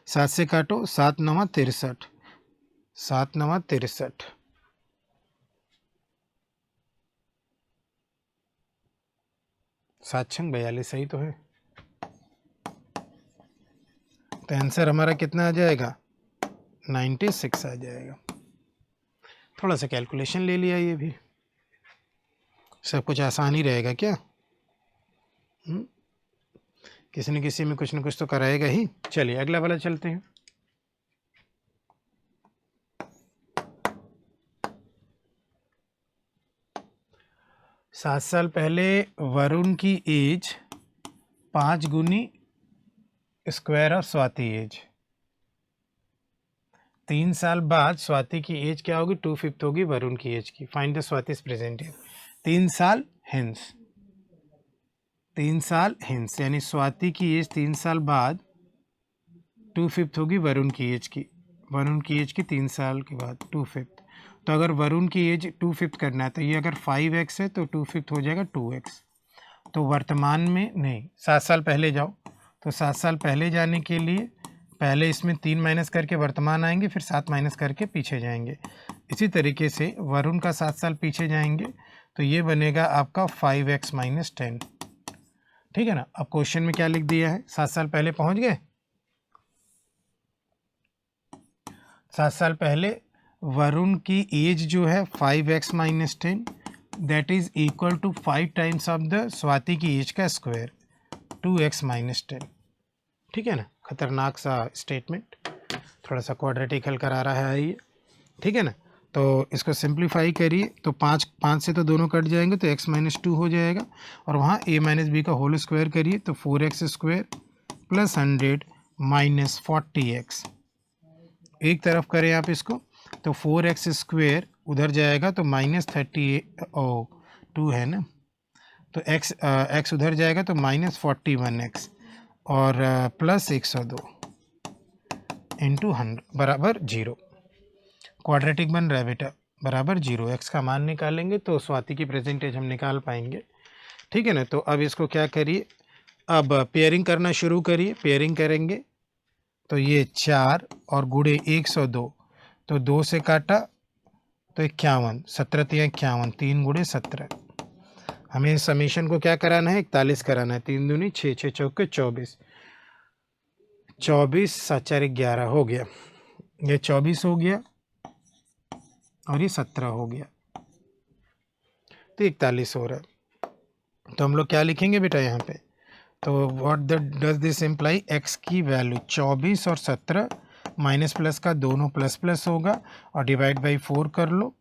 7 से काटो, 7 9 63, 7 9 63, 7 6 42 सही तो है। तो आंसर हमारा कितना आ जाएगा 96 आ जाएगा। थोड़ा सा कैलकुलेशन ले लिया, ये भी सब कुछ आसान ही रहेगा क्या, किसी न किसी में कुछ न कुछ तो कराएगा ही। चलिए अगला वाला चलते हैं। सात साल पहले वरुण की एज 5 गुनी स्क्वायर ऑफ स्वाति एज। 3 साल बाद स्वाति की एज क्या होगी, 2/5 होगी वरुण की एज की। Find the Swati present age. 3 साल हेंस, 3 साल हेंस यानी स्वाति की एज 3 साल बाद 2/5 होगी वरुण की एज की। वरुण की एज की 3 साल के बाद 2/5। तो अगर वरुण की एज 2/5 करना है तो ये अगर 5x है तो 2/5 हो जाएगा 2x। तो वर्तमान में नहीं, 7 साल पहले जाओ, तो 7 साल पहले जाने के लिए पहले इसमें 3 माइनस करके वर्तमान आएंगे, फिर 7 माइनस करके पीछे जाएंगे। इसी तरीके से वरुण का 7 साल पीछे जाएंगे तो ये बनेगा आपका 5x - 10, ठीक है ना। अब क्वेश्चन में क्या लिख दिया है, 7 साल पहले पहुंच गए। 7 साल पहले वरुण की एज जो है 5x - 10, that is equal to 5 times of the Swati की एज का स्क्वायर 2x - 10, ठीक है ना। खतरनाक सा स्टेटमेंट, थोड़ा सा क्वाड्रेटिक हल करा रहा है ये, ठीक है ना। तो इसको सिंप्लीफाई करिए तो 5 से तो दोनों कट जाएंगे तो x - 2 हो जाएगा, और वहाँ a - b का होल स्क्वायर करिए तो 4x square plus 100 minus 40x। एक तरफ करें आप इसको तो 4x स्क्वायर उधर जाएगा तो -38 है ना, तो x उधर जाएगा तो -41x, और प्लस 102 इंटू 100 बराबर 0। क्वाड्रेटिक बन रहा है बेटा, बराबर 0। x का मान निकालेंगे तो स्वाति की प्रेजेंटेज हम निकाल पाएंगे, ठीक है ना। तो अब इसको क्या करिए, अब पेयरिंग करना शुरू करिए। पेयरिंग करेंगे तो ये 4 और गुणे 102, तो 2 से काटा तो 51, 17 × 51, 3 गुणे 17। हमें समीशन को क्या कराना है, 41 कराना है। 3 दूनी 6, 6 चौके 24, 24 7 4 11 हो गया, ये 24 हो गया और ये 17 हो गया, तो 41 हो रहा है। तो हम लोग क्या लिखेंगे बेटा यहाँ पे, तो what does this imply, x की वैल्यू 24 और 17, माइनस प्लस का दोनों प्लस प्लस होगा और डिवाइड बाई 4 कर लो,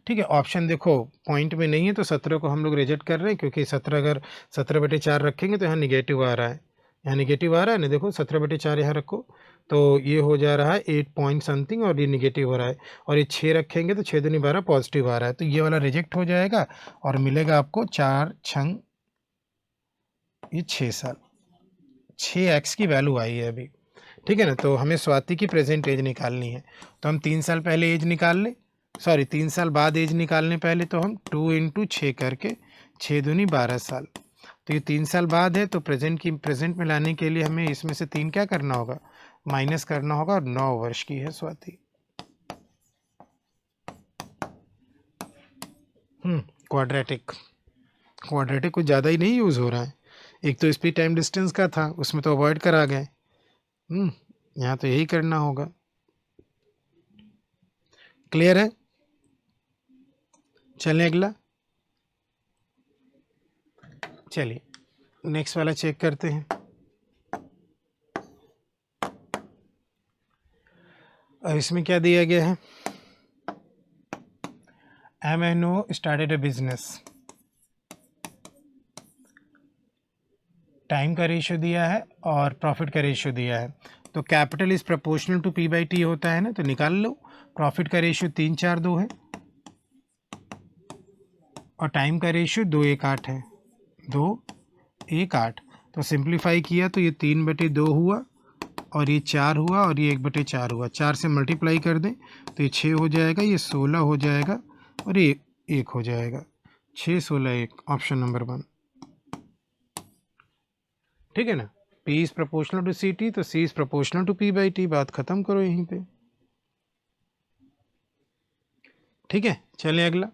ठीक है। ऑप्शन देखो पॉइंट में नहीं है तो 17 को हम लोग रिजेक्ट कर रहे हैं, क्योंकि 17 अगर 17/4 रखेंगे तो यहाँ निगेटिव आ रहा है, यहाँ निगेटिव आ रहा है ना, देखो 17/4 यहाँ रखो तो ये हो जा रहा है 8 पॉइंट समथिंग और ये निगेटिव हो रहा है, और ये 6 रखेंगे तो 6 दूनी 12 पॉजिटिव आ रहा है, तो ये वाला रिजेक्ट हो जाएगा और मिलेगा आपको 4 छंग ये 6 साल, 6x की वैल्यू आई है अभी। ठीक है ना। तो हमें स्वाति की प्रेजेंट एज निकालनी है, तो हम 3 साल पहले एज निकाल लें, सॉरी 3 साल बाद एज निकालने पहले, तो हम 2 इंटू 6 करके 6 दूनी 12 साल, तो ये 3 साल बाद है, तो प्रेजेंट में लाने के लिए हमें इसमें से 3 क्या करना होगा, माइनस करना होगा, और 9 वर्ष की है स्वाति। क्वाड्रेटिक कुछ ज़्यादा ही नहीं यूज़ हो रहा है, एक तो स्पीड टाइम डिस्टेंस का था, उसमें तो अवॉइड करा गए। यहाँ तो यही करना होगा। क्लियर है। चलें अगला, चलिए नेक्स्ट वाला चेक करते हैं। अब इसमें क्या दिया गया है, MNO started a business, time का रेशियो दिया है और प्रॉफिट का रेशियो दिया है, तो capital is proportional to P/T होता है ना, तो निकाल लो। प्रॉफिट का रेशियो 342 है और टाइम का रेशियो 218 है, 218, तो सिंप्लीफाई किया तो ये 3/2 हुआ और ये 4 हुआ और ये 1/4 हुआ, 4 से मल्टीप्लाई कर दें तो ये 6 हो जाएगा, ये 16 हो जाएगा और ये 1 हो जाएगा, 6 16 1, ऑप्शन नंबर 1। ठीक है ना। P is proportional to CT, तो C is proportional to P/T, बात खत्म करो यहीं पे। ठीक है, चलें अगला।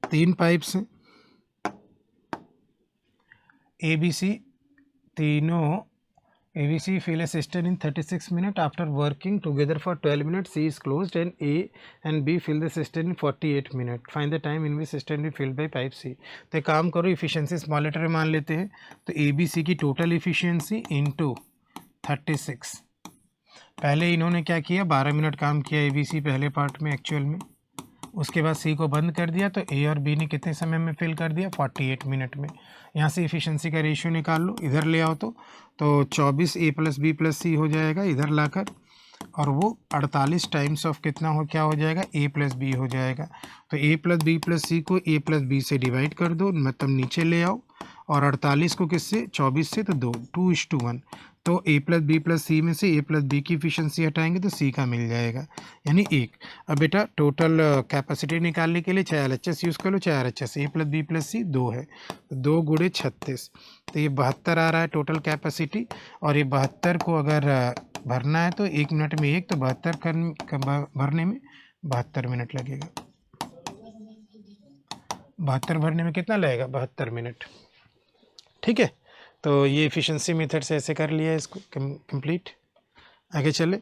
तीन पाइप्स हैं ABC, तीनों ABC fill a cistern in 36 minutes. After working together for 12 minutes, C is closed and A and B fill the cistern in 48 minutes. Find the time in which cistern is filled by pipe C. तो एक काम करो, efficiency small letter में मान लेते हैं, तो ABC की टोटल इफिशियंसी इंटू 36, पहले इन्होंने क्या किया, 12 मिनट काम किया ABC पहले पार्ट में एक्चुअल में, उसके बाद C को बंद कर दिया, तो A और B ने कितने समय में फिल कर दिया, 48 मिनट में। यहाँ से इफिशियंसी का रेशियो निकाल लो, इधर ले आओ तो 24 A + B + C हो जाएगा इधर लाकर, और वो 48 टाइम्स ऑफ कितना हो, क्या हो जाएगा, A + B हो जाएगा। तो A + B + C को A + B से डिवाइड कर दो, मतलब नीचे ले आओ, और 48 को किससे, 24 से, तो 2:1, तो A + B + C में से A + B की इफिशियंसी हटाएंगे तो C का मिल जाएगा, यानी 1। अब बेटा टोटल कैपेसिटी निकालने के लिए चाहे LHS यूज़ कर लो चाहे RHS, A + B + C 2 है, तो 2 × 36, तो ये 72 आ रहा है टोटल कैपेसिटी, और ये 72 को अगर भरना है तो 1 मिनट में 1, तो 72 भरने में 72 मिनट लगेगा। 72 भरने में कितना लगेगा, 72 मिनट। ठीक है, तो ये एफिशिएंसी मेथड से ऐसे कर लिया इसको कंप्लीट। आगे चले,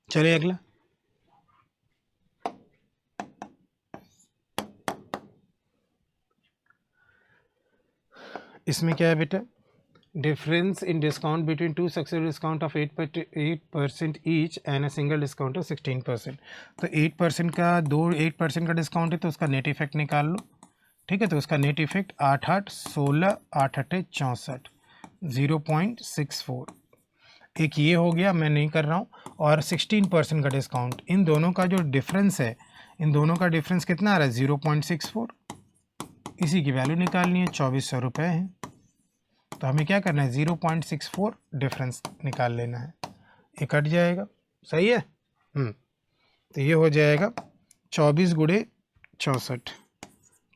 चलिए अगला। इसमें क्या है बेटा, difference in discount between 2 successive discount of 8% each and a single discount of 16%। तो 8% का 8% का डिस्काउंट है तो उसका नेट इफेक्ट निकाल लो। ठीक है, तो उसका नेट इफेक्ट 8 8 16 8 8 64, 0.64। एक ये हो गया, मैं नहीं कर रहा हूँ, और 16% का डिस्काउंट, इन दोनों का जो डिफरेंस है, इन दोनों का डिफरेंस कितना आ रहा है, 0.64, इसी की वैल्यू निकालनी है, 2400 रुपये है, तो हमें क्या करना है, 0.64 डिफरेंस निकाल लेना है, ये कट जाएगा, सही है। तो ये हो जाएगा 24 × 64,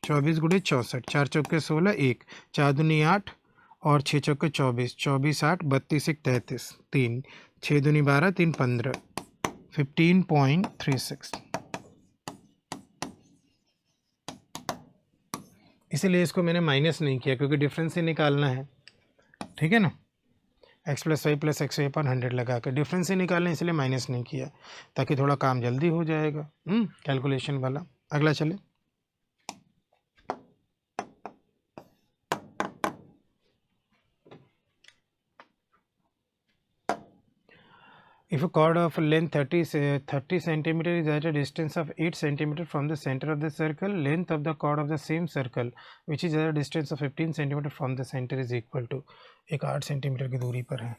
24 × 64, 4 चौके 16, 1 4 दूनी 8 और 6 चौके 24, 24 8 32 1 33, 3 6 दूनी 12 3 15, 15.36। इसीलिए इसको मैंने माइनस नहीं किया क्योंकि डिफरेंस ही निकालना है। ठीक है ना, x + y + x/100 लगा कर डिफरेंस ही निकालना, इसलिए माइनस नहीं किया, ताकि थोड़ा काम जल्दी हो जाएगा कैलकुलेशन वाला। अगला चले, If a chord of length 30 centimeter is at a distance of 8 centimeter from the center of the circle, length of the chord of the same circle which is at a distance of 15 centimeter from the center is equal to, एक 8 centimetre की दूरी पर है,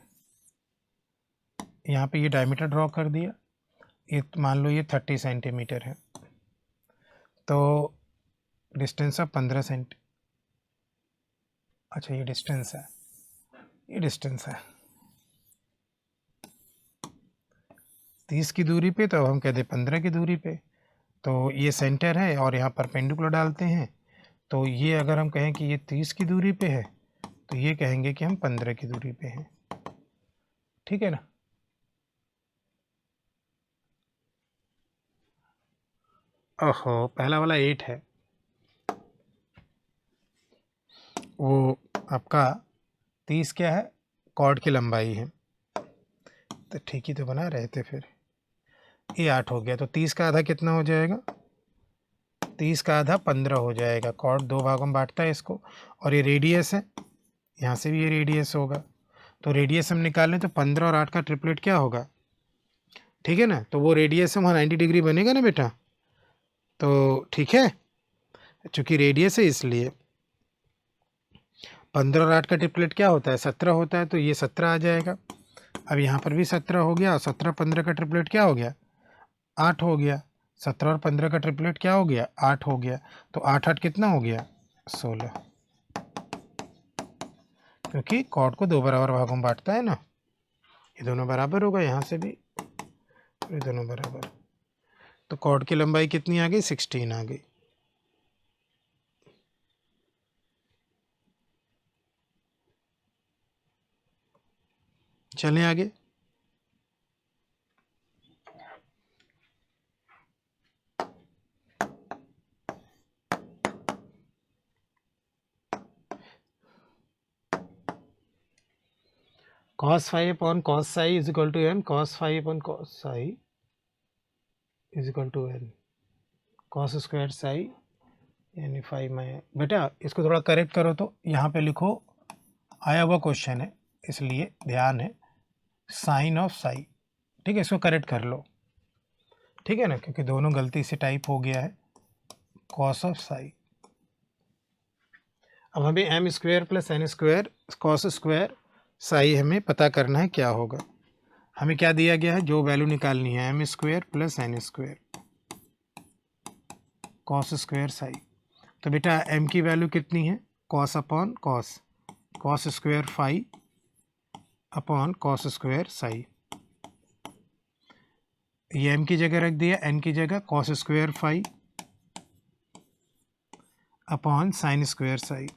यहाँ पे ये diameter draw कर दिया, ये मान लो ये 30 सेंटीमीटर है, तो डिस्टेंस ऑफ 15 सेंटी, अच्छा ये डिस्टेंस है, ये डिस्टेंस है 30 की दूरी पे, तो हम कहते 15 की दूरी पे, तो ये सेंटर है और यहाँ परपेंडिकुलर डालते हैं, तो ये अगर हम कहें कि ये 30 की दूरी पे है तो ये कहेंगे कि हम 15 की दूरी पे हैं, ठीक है ना। ओहो, पहला वाला 8 है, वो आपका 30 क्या है, कॉर्ड की लंबाई है, तो ठीक ही तो बना रहे थे, फिर ये 8 हो गया, तो 30 का आधा कितना हो जाएगा, 30 का आधा 15 हो जाएगा, कॉर्ड 2 भागों में बांटता है इसको, और ये रेडियस है, यहाँ से भी ये रेडियस होगा, तो रेडियस हम निकालें तो 15 और 8 का ट्रिपलेट क्या होगा, ठीक है ना, तो वो रेडियस है वहाँ 90 डिग्री बनेगा ना बेटा, तो ठीक है, चूँकि रेडियस है इसलिए 15 और 8 का ट्रिपलेट क्या होता है, 17 होता है, तो ये 17 आ जाएगा। अब यहाँ पर भी 17 हो गया, और 17 15 का ट्रिपलेट क्या हो गया, 8 हो गया, 17 और 15 का ट्रिपलेट क्या हो गया, 8 हो गया, तो 8 8 कितना हो गया, 16, क्योंकि कॉर्ड को 2 बराबर भागों में बांटता है ना, ये दोनों बराबर होगा, यहाँ से भी ये दोनों बराबर, तो कॉर्ड की लंबाई कितनी आ गई, 16 आ गई। चलें आगे, cos phi upon cos psi is equal to n, cos phi upon cos psi is equal to n, cos square psi यानी फाई में, बेटा इसको थोड़ा करेक्ट करो, तो यहाँ पे लिखो, आया हुआ क्वेश्चन है इसलिए ध्यान है, साइन ऑफ साई, ठीक है, इसको करेक्ट कर लो, ठीक है ना, क्योंकि दोनों गलती से टाइप हो गया है, कॉस ऑफ साई। अब हमें m square plus n square cos square psi हमें पता करना है क्या होगा, हमें क्या दिया गया है, जो वैल्यू निकालनी है, m square plus n square cos square psi, तो बेटा एम की वैल्यू कितनी है, cos upon cos, cos square phi upon cos square psi, ये एम की जगह रख दिया, एन की जगह cos square phi upon sine square psi,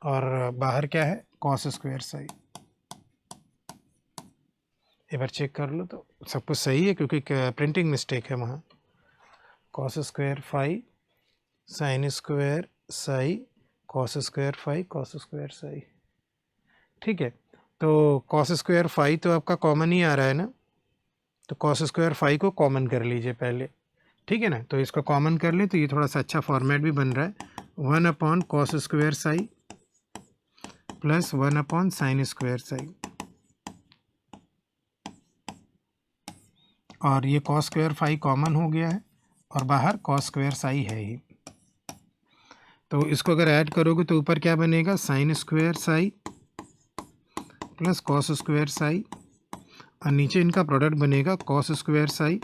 और बाहर क्या है, कॉस स्क्वायर साई। एक बार चेक कर लो तो सब कुछ सही है, क्योंकि प्रिंटिंग मिस्टेक है वहाँ, cos square phi sine square psi cos square phi cos square psi, ठीक है, तो कॉस स्क्वायर फाई तो आपका कॉमन ही आ रहा है ना, तो कॉस स्क्वायर फाई को कॉमन कर लीजिए पहले, ठीक है ना, तो इसको कॉमन कर लें तो ये थोड़ा सा अच्छा फॉर्मेट भी बन रहा है, 1 upon cos square Sai plus 1 upon sine square psi, और ये कॉस स्क्वायर फाई कॉमन हो गया है, और बाहर कॉस स्क्वायर साई है ही, तो इसको अगर ऐड करोगे तो ऊपर क्या बनेगा, sign square Sai plus cos square psi, और नीचे इनका प्रोडक्ट बनेगा cos square Sai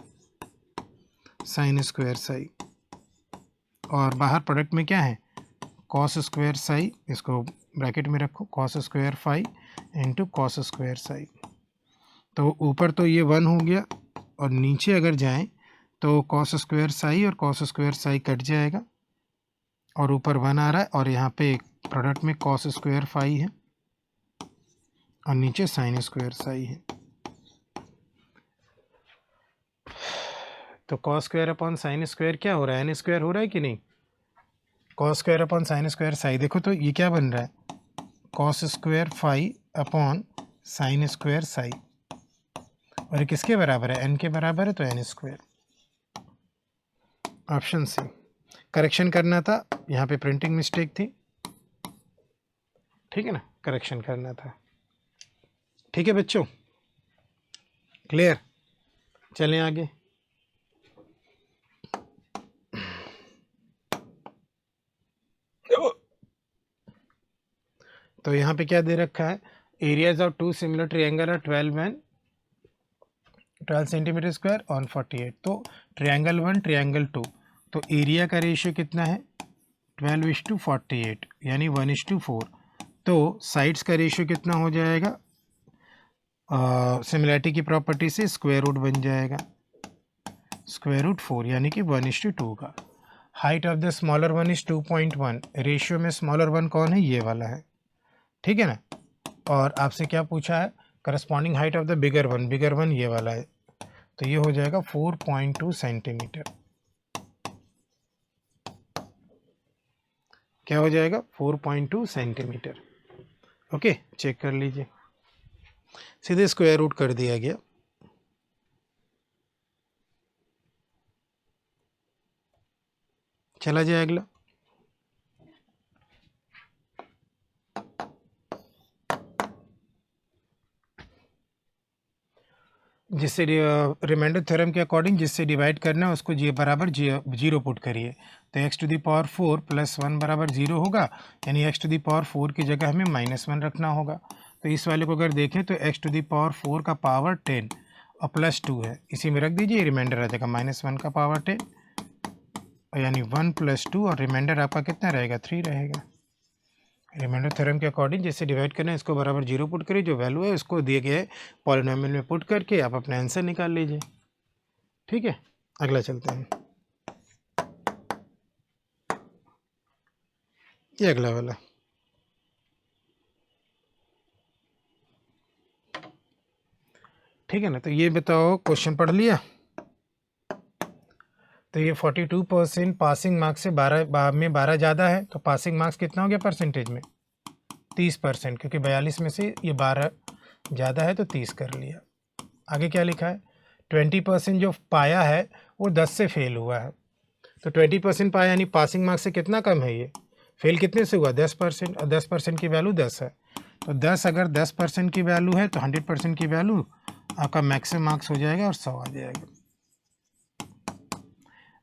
sign square psi, और बाहर प्रोडक्ट में क्या है, कॉस स्क्वायर साई, इसको ब्रैकेट में रखो, cos square phi into cos square psi, तो ऊपर तो ये 1 हो गया, और नीचे अगर जाएं तो कॉस स्क्वायर साई और कॉस स्क्वायर साई कट जाएगा, और ऊपर 1 आ रहा है, और यहाँ पे प्रोडक्ट में कॉस स्क्वायर फाई है और नीचे साइन स्क्वायर साई है, तो cos square upon sine square क्या हो रहा है, एन स्क्वायर हो रहा है कि नहीं, cos square upon sine square psi, देखो तो ये क्या बन रहा है, cos square phi upon sine square psi, और ये किसके बराबर है, एन के बराबर है, तो n square, option C. Correction करना था, यहाँ पे प्रिंटिंग मिस्टेक थी, ठीक है ना, करेक्शन करना था, ठीक। ठीक है बच्चों, क्लियर? चलें आगे। तो यहाँ पे क्या दे रखा है, areas of two similar triangle are 12 centimetre square on 48। तो ट्रायंगल 1 ट्रायंगल 2, तो एरिया का रेशियो कितना है 12:48 यानी 1:4। तो साइड्स का रेशियो कितना हो जाएगा, सिमिलैरिटी की प्रॉपर्टी से स्क्वायर रूट बन जाएगा स्क्वायर रूट 4 यानी कि 1:2 का। Height of the smaller one is 2.1, ratio में स्मॉलर वन कौन है, ये वाला है, ठीक है ना। और आपसे क्या पूछा है, corresponding height of the bigger one ये वाला है, तो ये हो जाएगा 4.2 सेंटीमीटर। क्या हो जाएगा 4.2 सेंटीमीटर। ओके, चेक कर लीजिए, सीधे स्क्वायर रूट कर दिया गया। चला जाए अगला। जिससे रिमाइंडर थ्योरम के अकॉर्डिंग जिससे डिवाइड करना है उसको जी बराबर जीरो पुट करिए, तो x टू दी पावर 4 + 1 बराबर 0 होगा, यानी x टू दी पावर 4 की जगह हमें -1 रखना होगा। तो इस वाले को अगर देखें तो x टू दी पावर 4 का पावर 10 और +2 है, इसी में रख दीजिए, रिमाइंडर आ जाएगा -1 का पावर 10 यानी 1 + 2 और रिमाइंडर आपका कितना रहेगा 3 रहेगा। रिमाइंडर थ्योरम के अकॉर्डिंग जिससे डिवाइड करना है इसको बराबर 0 पुट करिए, जो वैल्यू है उसको दिए गए पॉलिनोमियल में पुट करके आप अपना आंसर निकाल लीजिए। ठीक है, अगला चलते हैं, ये अगला वाला। ठीक है ना, तो ये बताओ, क्वेश्चन पढ़ लिया। तो ये 42% पासिंग मार्क्स से 12 ज़्यादा है, तो पासिंग मार्क्स कितना हो गया परसेंटेज में 30%, क्योंकि 42 में से ये 12 ज़्यादा है तो 30 कर लिया। आगे क्या लिखा है, 20% जो पाया है वो 10 से फेल हुआ है, तो 20% पाया यानी पासिंग मार्क्स से कितना कम है, ये फेल कितने से हुआ 10%, और 10% की वैल्यू 10 है, तो 10 अगर 10% की वैल्यू है तो 100% की वैल्यू आपका मैक्सिमम मार्क्स हो जाएगा और 100 आ जाएगा।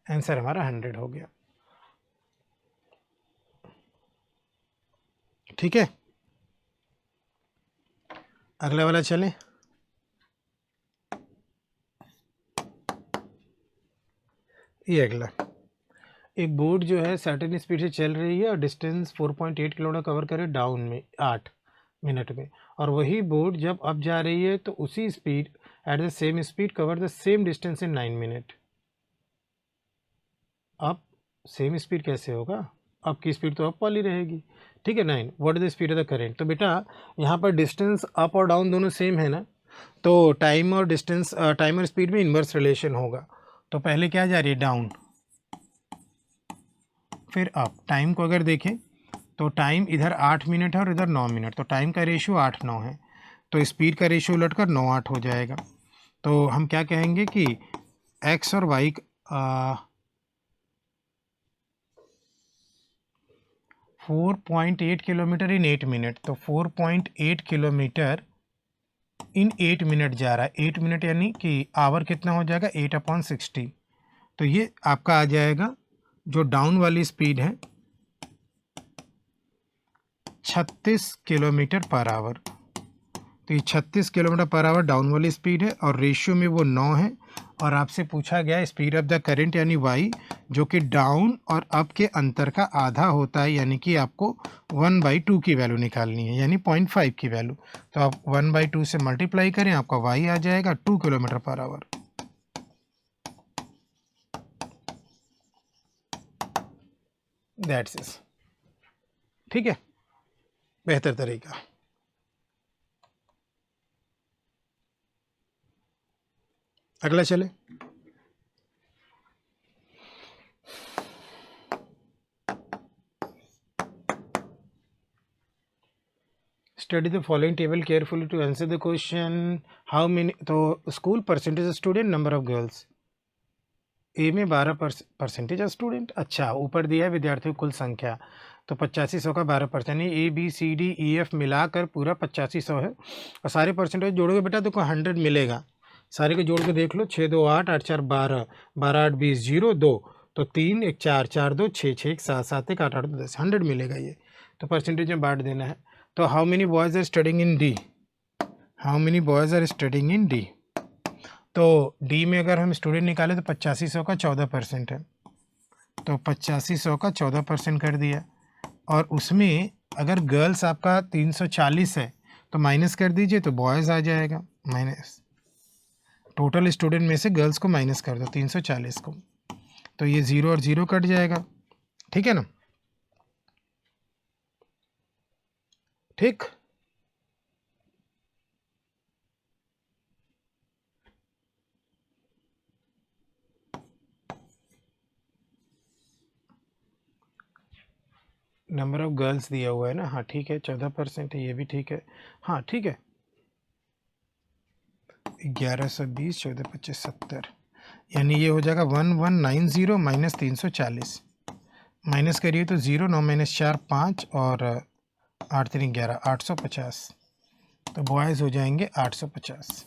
आंसर हमारा 100 हो गया। ठीक है, अगला वाला चलें। ये अगला, एक बोट जो है सर्टेन स्पीड से चल रही है और डिस्टेंस 4.8 किलोमीटर कवर करे डाउन में 8 मिनट में, और वही बोट जब अप जा रही है तो उसी speed at the same speed cover the same distance in 9 minute. Up same speed कैसे होगा, अप की स्पीड तो अप वाली रहेगी, ठीक है। 9, what is the speed of the current. तो बेटा यहाँ पर डिस्टेंस अप और डाउन दोनों सेम है ना, तो टाइम और डिस्टेंस टाइम और स्पीड में इन्वर्स रिलेशन होगा। तो पहले क्या जा रही है डाउन, फिर अप। टाइम को अगर देखें तो टाइम इधर 8 मिनट है और इधर 9 मिनट, तो टाइम का रेशियो 8-9 है, तो स्पीड का रेशियो उलटकर 9-8 हो जाएगा। तो हम क्या कहेंगे कि एक्स और वाई 4.8 किलोमीटर इन 8 मिनट, तो 4.8 किलोमीटर इन 8 मिनट जा रहा है। 8 मिनट यानी कि आवर कितना हो जाएगा 8/60, तो ये आपका आ जाएगा जो डाउन वाली स्पीड है 36 किलोमीटर पर आवर। तो ये 36 किलोमीटर पर आवर डाउन वाली स्पीड है और रेशियो में वो 9 है, और आपसे पूछा गया स्पीड ऑफ द करंट यानी वाई, जो कि डाउन और अप के अंतर का आधा होता है, यानी कि आपको 1/2 की वैल्यू निकालनी है, यानी 0.5 की वैल्यू। तो आप 1/2 से मल्टीप्लाई करें, आपका वाई आ जाएगा 2 kilometre per hour. That's it. ठीक है, बेहतर तरीका। अगला चले, study the following table carefully to answer the question how many, तो school percentage student number of girls, A में 12% ऑफ स्टूडेंट। अच्छा, ऊपर दिया है विद्यार्थियों की कुल संख्या, तो 8500 का 12%, यानी A B C D E F मिलाकर पूरा 8500 है। और सारे परसेंटेज जोड़ोगे बेटा तो 100 मिलेगा। सारे को जोड़ के देख लो, 6 2 8 8 4 12 12 8 20 0 2, तो 3 1 4 4 2 6 6 1 7 7 1 8 8 2 10, 100 मिलेगा ये। तो परसेंटेज में बांट देना है। तो how many boys are studying in D, how many boys are studying in D. तो डी में अगर हम स्टूडेंट निकालें तो 8500 का 14% है, तो 8500 का 14% कर दिया। और उसमें अगर गर्ल्स आपका 340 है तो माइनस कर दीजिए, तो बॉयज़ आ जाएगा माइनस, टोटल स्टूडेंट में से गर्ल्स को माइनस कर दो 340 को, तो ये 0 और 0 कट जाएगा। ठीक है ना, ठीक। नंबर ऑफ गर्ल्स दिया हुआ है ना, हाँ ठीक है, 14% है, ये भी ठीक है, हाँ ठीक है। 1120 14 25 70, यानी ये हो जाएगा 1190 माइनस 340, माइनस करिए तो 0 9 माइनस 4 5 और 8 3 11 850, तो बॉयज़ हो जाएंगे 850।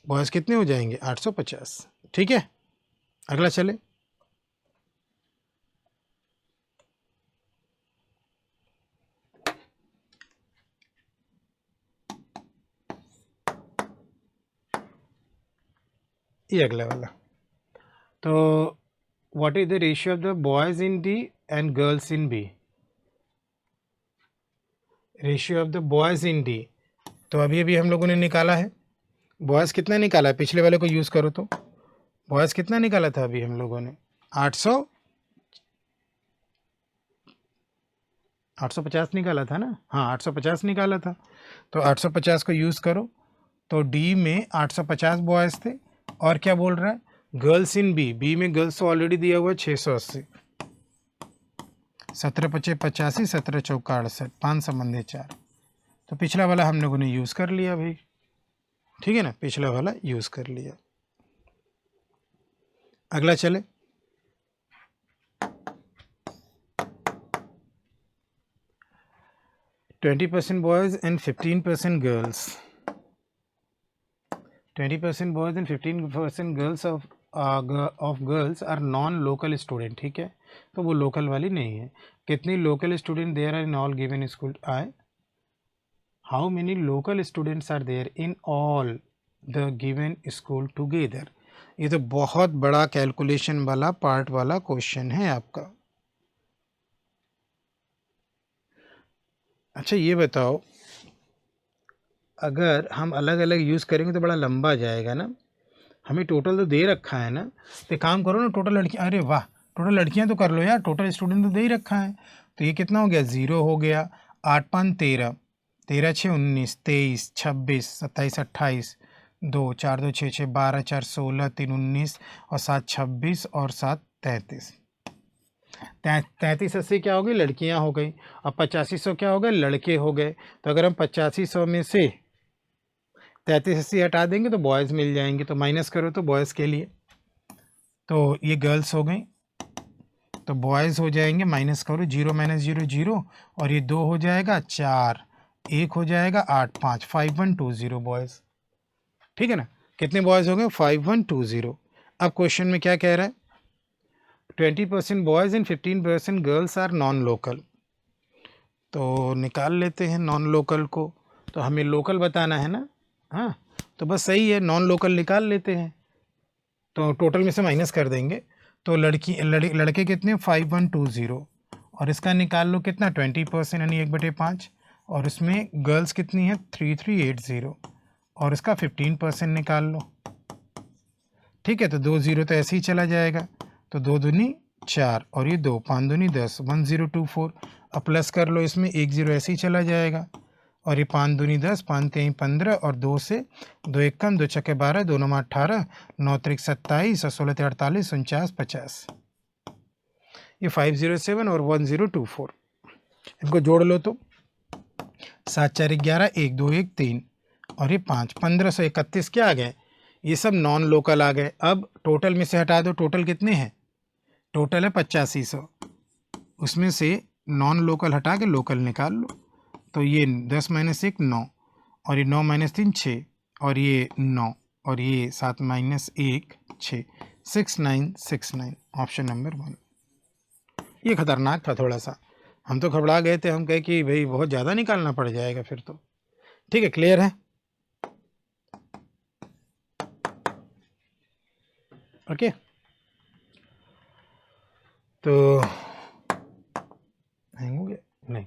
बॉयज़ कितने हो जाएंगे 850। ठीक है, अगला चले। ये अगला वाला, तो what is the ratio of the boys in D and girls in B. Ratio of the boys in D, तो अभी अभी हम लोगों ने निकाला है। बॉयज़ कितना निकाला है, पिछले वाले को यूज़ करो तो बॉयज़ कितना निकाला था अभी हम लोगों ने, 850 निकाला था ना, हाँ 850 निकाला था। तो 850 को यूज़ करो, तो डी में 850 बॉयज़ थे, और क्या बोल रहा है गर्ल्स इन बी, बी में गर्ल्स तो ऑलरेडी दिया हुआ है 680, 17 पचे 85 17 चौका 68, 5 संबंधी 4, तो पिछला वाला हम लोगों ने यूज़ कर लिया भाई। ठीक है ना, पिछला वाला यूज़ कर लिया। अगला चले। %20 boys and 15% girls, 20% boys and 15% girls of girls are non-local student। ठीक है, तो वो लोकल वाली नहीं है। कितनी local student there are in all given school आए, how many local students are there in all the given school together. ये तो बहुत बड़ा कैलकुलेशन वाला पार्ट वाला क्वेश्चन है आपका। अच्छा ये बताओ, अगर हम अलग अलग यूज़ करेंगे तो बड़ा लंबा जाएगा ना, हमें टोटल तो दे रखा है ना, तो काम करो ना, टोटल लड़कियाँ, अरे वाह टोटल लड़कियाँ तो कर लो यार, टोटल स्टूडेंट तो दे ही रखा है। तो ये कितना हो गया, 0 हो गया, 8 5 13, 13 6 19 23 26 27 28, 2 4 2 6 6 12 4 16 3 19 और 7 26 और 7 33, 33 80 क्या हो गई, लड़कियां हो गई, और 8500 क्या हो गए, लड़के हो गए। तो अगर हम 8500 में से 33 80 हटा देंगे तो बॉयज़ मिल जाएंगे, तो माइनस करो तो बॉयज़ के लिए, तो ये गर्ल्स हो गई, तो बॉयज़ हो जाएंगे, माइनस करो 0 माइनस 0 0, और ये 2 हो जाएगा 4, 1 हो जाएगा 8 5 5120 बॉयज़। ठीक है ना, कितने बॉयज़ हो गए 5120। अब क्वेश्चन में क्या कह रहा है, 20% boys and 15% girls are non local, तो निकाल लेते हैं नॉन लोकल को, तो हमें लोकल बताना है ना, हाँ तो बस सही है, नॉन लोकल निकाल लेते हैं, तो टोटल में से माइनस कर देंगे। तो लड़के कितने 5120, और इसका निकाल लो कितना 20% यानी 1/5, और इसमें गर्ल्स कितनी है 3380, और इसका 15% निकाल लो। ठीक है, तो 2 0 तो ऐसे ही चला जाएगा, तो 2 दूनी 4 और ये 2 5 दूनी 10 1024, अब प्लस कर लो, इसमें 1 0 ऐसे ही चला जाएगा, और ये 5 दूनी 10 5 3 15, और 2 से 2 1 कम 2 छक्के 12 2 9 18 9 3 27 और 16 48 49 50, ये 507 और 1024, इनको जोड़ लो तो 7 4 11 1 2 1 3 और ये 5 1531 क्या आ गए, ये सब नॉन लोकल आ गए। अब टोटल में से हटा दो, टोटल कितने हैं, टोटल है 8500, उसमें से नॉन लोकल हटा के लोकल निकाल लो। तो ये 10 माइनस 1 9, और ये 9 माइनस 3 6, और ये 9, और ये 7 माइनस 1 6, 6969, ऑप्शन नंबर 1। ये खतरनाक था थोड़ा सा, हम तो घबरा गए थे, हम कहे कि भाई बहुत ज़्यादा निकालना पड़ जाएगा फिर तो। ठीक है, क्लियर है? ओके, तो हैंग हो गया नहीं,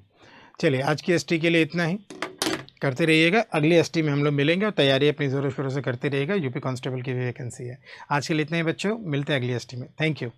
चलिए आज की एसटी के लिए इतना ही। करते रहिएगा, अगली एसटी में हम लोग मिलेंगे, और तैयारी अपनी ज़ोरों शोरों से करते रहिएगा, यूपी कांस्टेबल की भी वैकेंसी है। आज के लिए इतना ही बच्चों, मिलते हैं अगली एसटी में। Thank you.